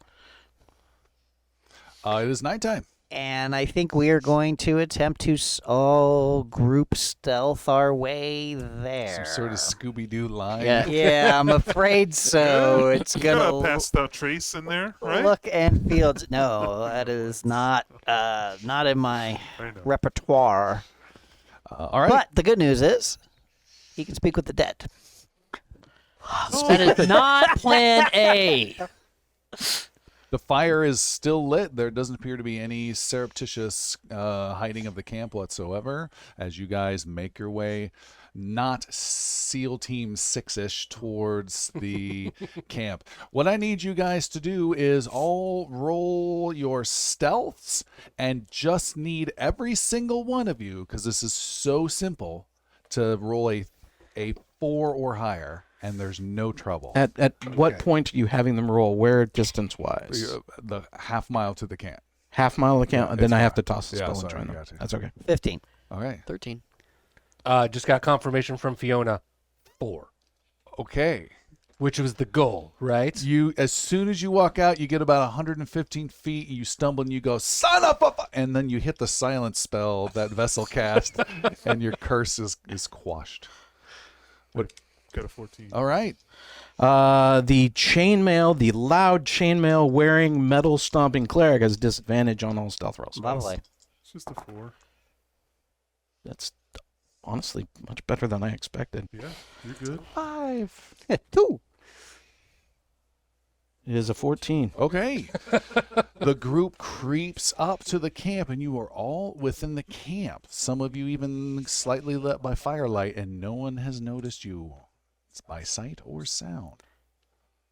is nighttime. And I think we are going to attempt to all group stealth our way there. Some sort of Scooby-Doo line. Yeah, I'm afraid so. It's You got a gonna passed out trace in there, right? look and feel. No, that is not in my I know. repertoire. All right. But the good news is, he can speak with the dead. That is not Plan A. The fire is still lit. There doesn't appear to be any surreptitious hiding of the camp whatsoever as you guys make your way, not SEAL Team 6-ish, towards the camp. What I need you guys to do is all roll your stealths and just need every single one of you, because this is so simple, to roll a 4 or higher. And there's no trouble. At what point are you having them roll? Where distance-wise? The half mile to the camp. Half mile account, Yeah, then it's I have fine. to toss the Yeah, spell and sorry, join them. got you. That's okay. 15. All right. 13. Just got confirmation from Fiona. 4, Okay. which was the goal, right? You, as soon as you walk out, you get about 115 feet. You stumble and you go, "Son of a!" And then you hit the silence spell that Vessel cast, and your curse is quashed. What? Got a 14. All right. The chainmail, the loud chainmail wearing metal stomping cleric has disadvantage on all stealth rolls. Lovely. It's just a 4. That's honestly much better than I expected. Yeah, you're good. 5. 2. It is a 14. Okay. The group creeps up to the camp, and you are all within the camp. Some of you even slightly lit by firelight, and no one has noticed you. It's by sight or sound.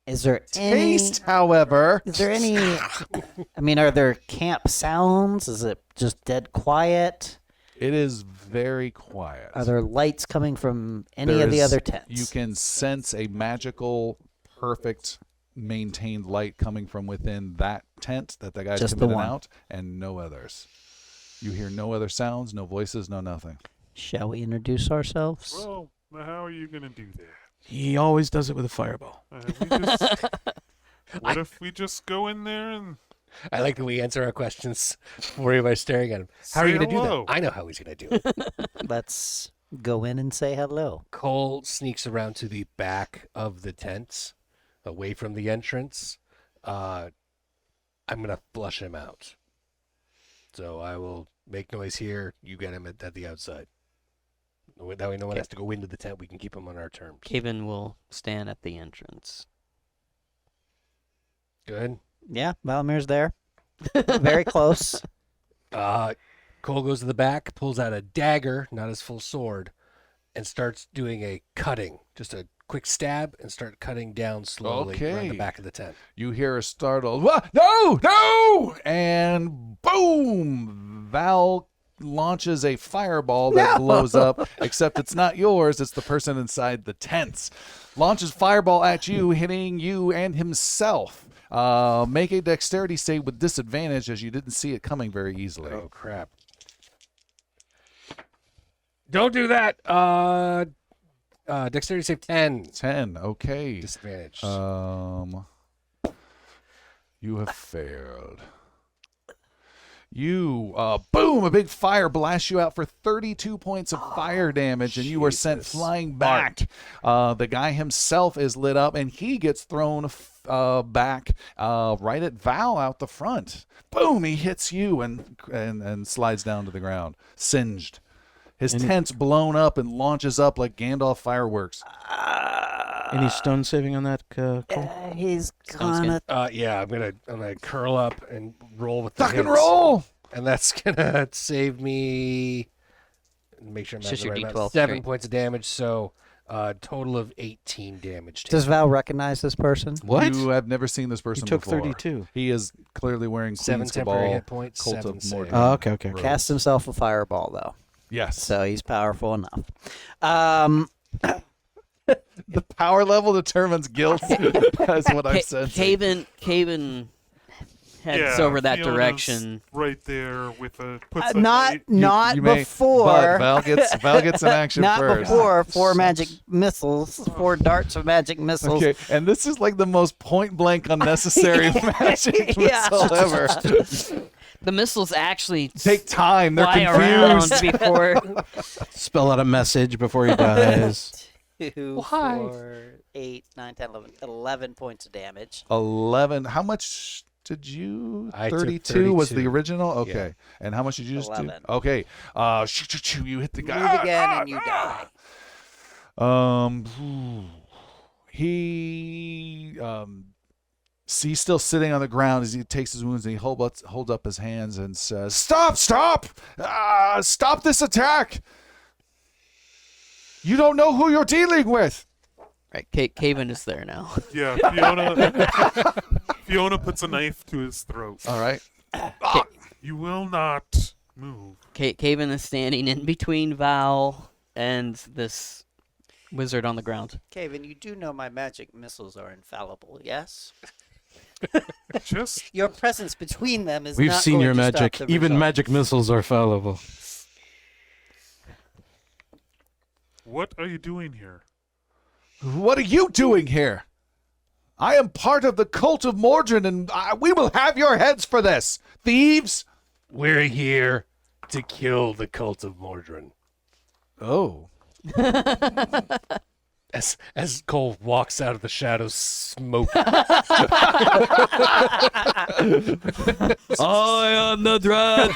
Is there any? Taste, however. Is there any? I mean, are there camp sounds? Is it just dead quiet? It is very quiet. Are there lights coming from any There of the is- other tents? You can sense a magical, perfect, maintained light coming from within that tent that the guy's Just the committed one. out, and no others. You hear no other sounds, no voices, no nothing. Shall we introduce ourselves? Well, how are you going to do that? He always does it with a fireball. What if we just go in there and I like that we answer our questions before everybody's staring at him. How are Say you going to do hello. that? I know how he's going to do it. Let's go in and say hello. Cole sneaks around to the back of the tents, away from the entrance. I'm going to flush him out. So I will make noise here. You get him at the outside. That way no one has to go into the tent. We can keep him on our terms. Caven will stand at the entrance. Good. Yeah, Valmir's there. Very close. Cole goes to the back, pulls out a dagger, not his full sword, and starts doing a cutting. Just a quick stab and start cutting down slowly around Okay. the back of the tent. You hear a startled, "What? No, no!" And boom! Val launches a fireball that blows up, except it's not yours, it's the person inside the tents. Launches fireball at you, hitting you and himself. Make a dexterity save with disadvantage as you didn't see it coming very easily. Oh, crap. Don't do that. Dexterity save 10. 10, okay. Disadvantage. You have failed. You, boom, a big fire blasts you out for 32 points of fire damage, and you are sent Jesus. flying back. The guy himself is lit up, and he gets thrown back right at Val out the front. Boom, he hits you and slides down to the ground, singed. His tent's blown up and launches up like Gandalf fireworks. Any stone saving on that, Cole? He's Sounds gonna. Yeah, I'm gonna curl up and roll with the Fucking hits. roll! And that's gonna save me. Make sure I'm It's at just the your right amount. D12 7 straight. points of damage, so total of 18 damage. Does taken. Val recognize this person? What? You have never seen this He person took before. 32. He is clearly wearing 7 Queen's temporary Cabal, hit points. Cult 7 of save. Mordren. Oh, okay. robes. Cast himself a fireball, though. Yes. So he's powerful enough. The power level determines guilt. That's what I'm saying. Caven heads over that Fiona's direction. right there with a puts a Not You may- before. But Val gets an action Not first. before 4 magic missiles, 4 darts of magic missiles. Okay, and this is like the most point blank unnecessary magic Yeah. missile ever. The missiles actually Take time. They're fly around confused. before. Spell out a message before he dies. 2, Why? 4, 8, 9, 10, 11. 11 points of damage. 11. How much did you? I took 32 was the 32. original? Okay. And how much did you just 11. do? Okay. You hit the guy. Move again and you die. He's still sitting on the ground as he takes his wounds and he holds up his hands and says, "Stop! Stop! Stop this attack! You don't know who you're dealing with." Right, Caven is there now. Yeah, Fiona puts a knife to his throat. All right. You will not move. Caven is standing in between Val and this wizard on the ground. Kevin, you do know my magic missiles are infallible, yes? Just Your presence between them is We've not seen going your to stop magic. the Even result. magic missiles are fallible. what are you doing here? What are you doing here? I am part of the Cult of Mordren, and we will have your heads for this. Thieves! We're here to kill the Cult of Mordren. Oh. As Cole walks out of the shadows, smoking. I am the Dread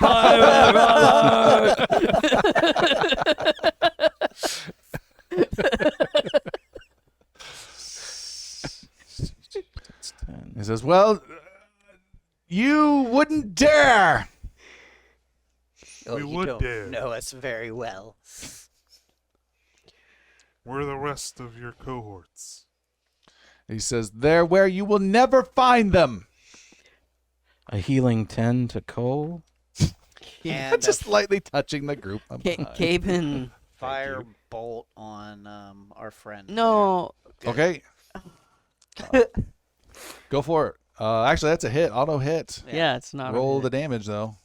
He says, "Well, you wouldn't dare." Oh, We you would don't dare. know us very well. Where are the rest of your cohorts? He says, "They're where you will never find them." A healing 10 to Cole. And Just lightly touching the group. I'm fine. Caven. fire bolt on our friend. No. Okay. Go for it. Actually, that's a hit. Auto hit. Yeah, it's not. Roll a the hit. damage, though.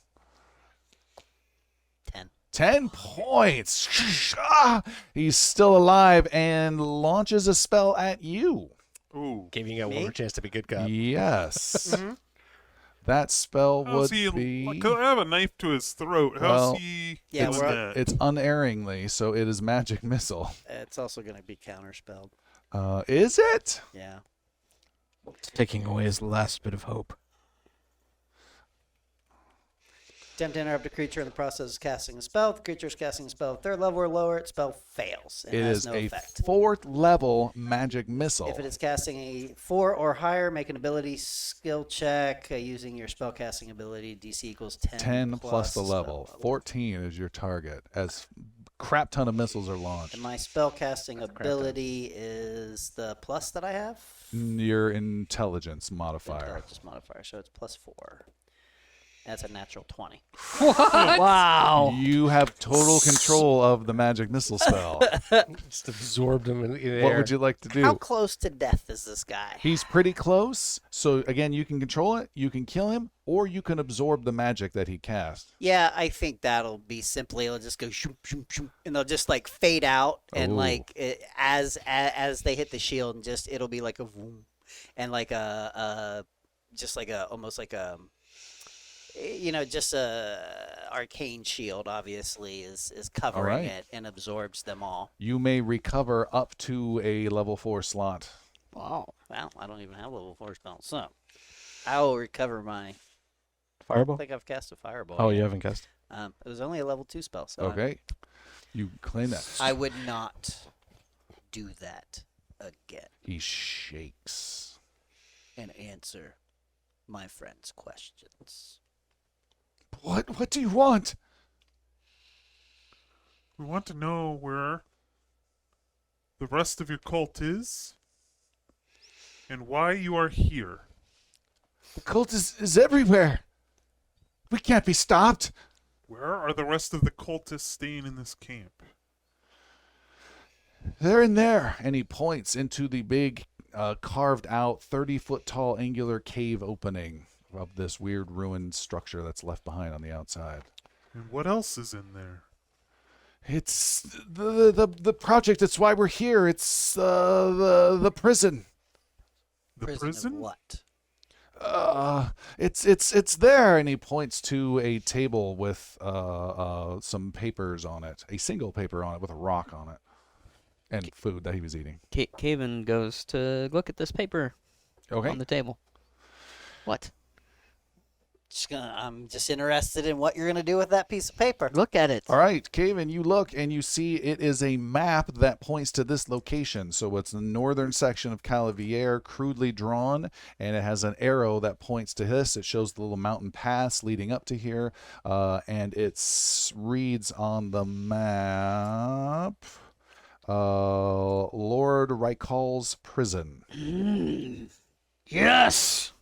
10. 10 points. Ah! He's still alive and launches a spell at you. Ooh. Giving you one Me? more chance to be good cop. Yes. Mm-hmm. That spell How's would he? be... Could I have a knife to his throat? How's Well, he? Yeah, doing we're- that? It's unerringly, so it is magic missile. It's also going to be counterspelled. Is it? Yeah. It's taking away his last bit of hope. Attempt to interrupt a creature in the process of casting a spell. If the creature is casting a spell at 3rd level or lower, its spell fails. It has is no a effect. 4th level magic missile. If it is casting a 4 or higher, make an ability skill check using your spellcasting ability. DC equals 10. 10 plus the spell level. 14 is your target as crap ton of missiles are launched. And my spellcasting ability is the plus that I have? Your intelligence modifier. Intelligence modifier, so it's plus 4. That's a natural 20. Wow. You have total control of the magic missile spell. Just absorbed him in the air. What would you like to do? How close to death is this guy? He's pretty close. So again, you can control it, you can kill him, or you can absorb the magic that he cast. Yeah, I think that'll be simply. It'll just go shoom, shoom, shoom, and they'll just like fade out, and Ooh. like as they hit the shield, and just it'll be like a boom, and like just like a almost like a, just a arcane shield. Obviously, is covering right. it and absorbs them all. You may recover up to a level 4 slot. Wow. Well, I don't even have level 4 spells, so I will recover my. I Fireball? think I've cast a fireball. Oh, yet. you haven't cast. It was only a level 2 spell, so Okay. You claim that. I would not do that again He shakes. and answer my friend's questions. What do you want? We want to know where the rest of your cult is and why you are here. The cult is everywhere. We can't be stopped. Where are the rest of the cultists staying in this camp? They're in there. And he points into the big, carved out, 30-foot tall angular cave opening of this weird ruined structure that's left behind on the outside. And what else is in there? It's the project. It's why we're here. It's the prison. The Of prison? what? It's there. And he points to a table with some papers on it, a single paper on it with a rock on it, and food that he was eating. Caven goes to look at this paper Okay. on the table. What? I'm just interested in what you're going to do with that piece of paper. Look at it. All right, Caven, you look and you see it is a map that points to this location. So it's the northern section of Calavier, crudely drawn, and it has an arrow that points to this. It shows the little mountain pass leading up to here, and it reads on the map, Lord Rykal's prison. Yes!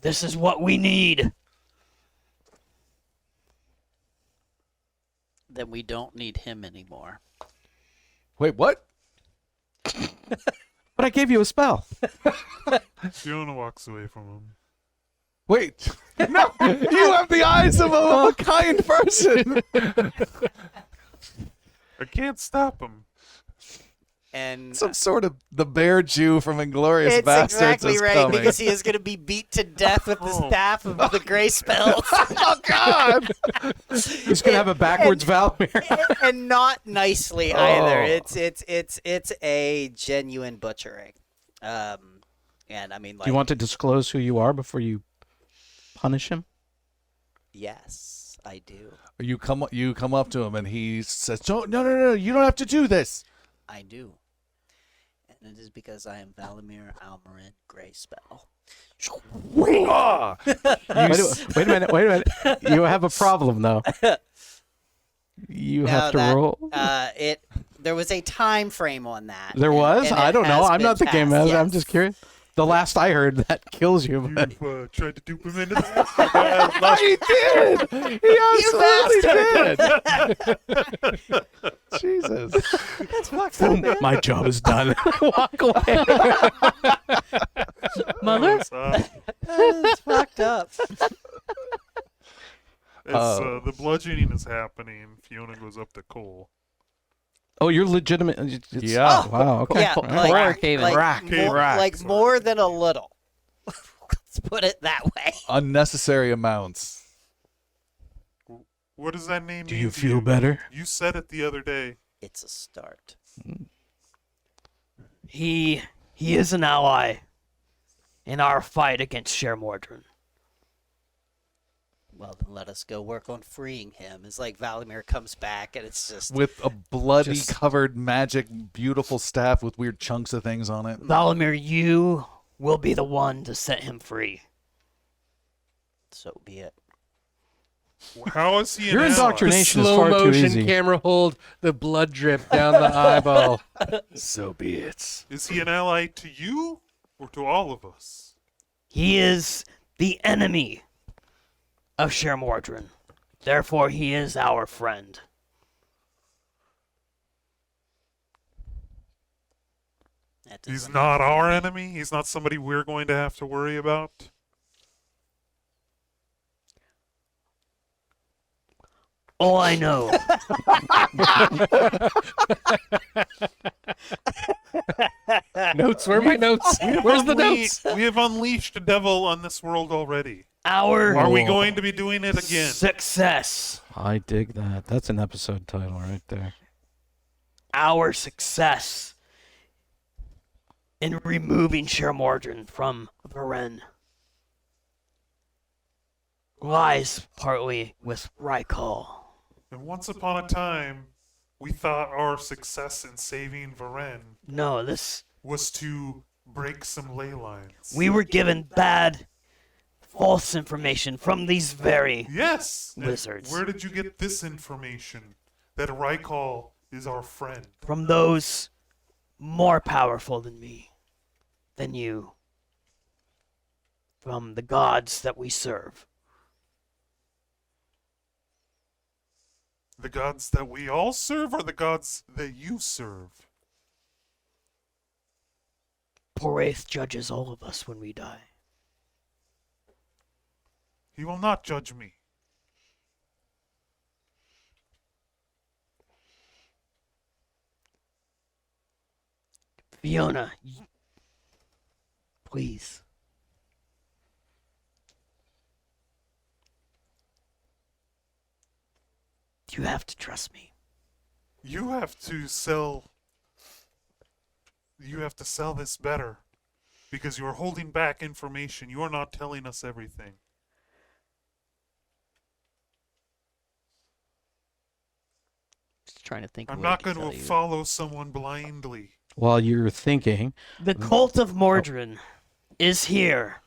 This is what we need. Then we don't need him anymore. Wait, what? But I gave you a spell. Fiona walks away from him. Wait, no, you have the eyes of a kind person. I can't stop him. And Some sort of the bear Jew from Inglorious it's Bastards exactly is right, coming. because he is going to be beat to death with the Oh. staff of the gray spells. Oh God! He's going to have a backwards Valmir. And not nicely either. It's a genuine butchering. And I mean, like, Do you want to disclose who you are before you punish him? yes, I do. You come up to him and he says, "No, you don't have to do this." I do. And it is because I am Valimir Almarin Greyspell. Ah! Wait a minute. You have a problem, though. You have to roll. There was a time frame on that. There was? and I it don't know. has I'm been not the game passed, master. I'm yes. just curious. The last I heard, that kills you. But You've tried to dupe him into this? He did. He absolutely did. Jesus. That's fucked up, man. my job is done. Walk away. Mother? That's fucked up. As the bludgeoning is happening, Fiona goes up to Cole. Oh, you're legitimate. Yeah. Oh, wow. Okay. Yeah, Crack. like, Cave-in. like, Crack. more, Crack, like sorry. more than a little. Let's put it that way. Unnecessary amounts. What does that name Do mean you to feel better? You said it the other day. It's a start. He is an ally in our fight against Sher Mordren. Well, then let us go work on freeing him. It's like Valimir comes back, and it's just With a bloody covered magic beautiful staff with weird chunks of things on it. Valimir, you will be the one to set him free. so be it. How is he an Your ally? indoctrination is Slow far too motion easy. camera hold, the blood drip down the eyeball. So be it. Is he an ally to you or to all of us? He is the enemy of Sher Mordren. Therefore, he is our friend. That He's doesn't- not our enemy? He's not somebody we're going to have to worry about? All I know Notes? Where are my notes? Where's the notes? We have unleashed a devil on this world already. our Are we going to be doing it again? success, I dig that. That's an episode title right there. our success in removing Sher Mordren from Varen lies partly with Rykal. And once upon a time, we thought our success in saving Varen No, this was to break some ley lines. we were given bad, false information from these very Yes! And Wizards. where did you get this information? That Rykal is our friend. from those more powerful than me, than you, from the gods that we serve. The gods that we all serve or the gods that you serve? Poraith judges all of us when we die. He will not judge me. Fiona, please. You have to trust me. You have to sell. You have to sell this better. Because you are holding back information. You are not telling us everything. Just trying to think. of I'm what I not could going tell to you. follow someone blindly. While you're thinking, The Cult of Mordren is here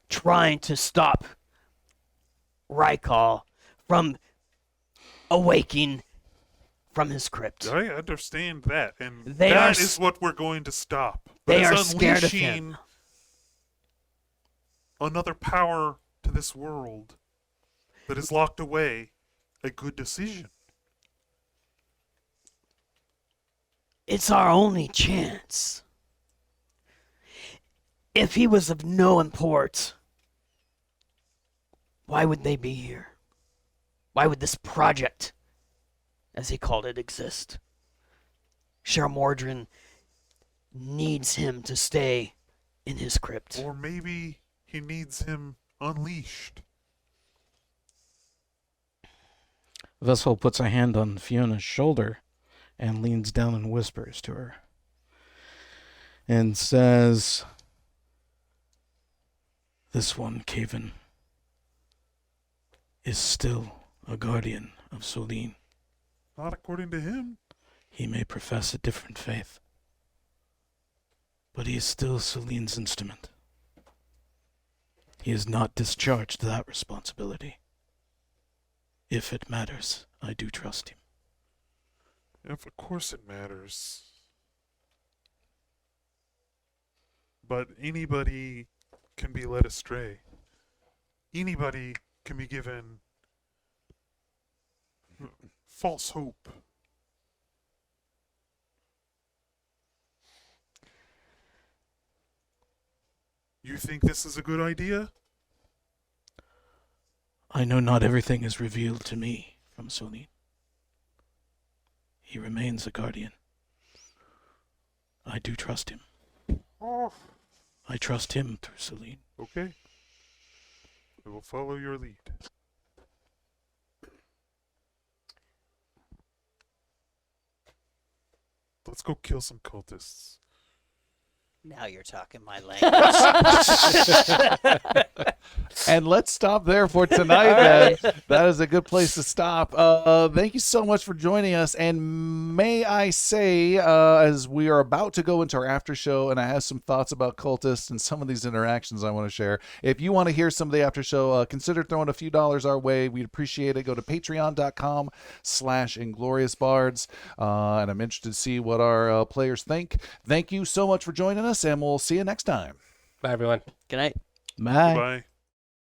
trying to stop Rykal from awaking from his crypt. I understand that, and They that are is s- what we're going to stop. They But are it's scared of unleashing him. another power to this world that is locked away a good decision. It's our only chance. If he was of no import, why would they be here? Why would this project, as he called it, exist? Sher Mordren needs him to stay in his crypt. Or maybe he needs him unleashed. Vessel puts a hand on Fiona's shoulder and leans down and whispers to her and says, "This one, Caven, is still a guardian of Solene. Not according to him. He may profess a different faith, but he is still Solene's instrument. He has not discharged that responsibility. If it matters, I do trust him." Of course it matters. but anybody can be led astray. Anybody can be given false hope. You think this is a good idea? I know not everything is revealed to me from Celine. He remains a guardian. I do trust him. I trust him through Celine. Okay. I will follow your lead. Let's go kill some cultists. Now you're talking my language. And let's stop there for tonight, then. That is a good place to stop. Thank you so much for joining us. And may I say, as we are about to go into our after show, and I have some thoughts about cultists and some of these interactions I want to share. If you want to hear some of the after show, consider throwing a few dollars our way. We'd appreciate it. Go to patreon.com/IngloriousBards. And I'm interested to see what our players think. Thank you so much for joining us, and we'll see you next time. Bye, everyone. Good night. Bye. Goodbye.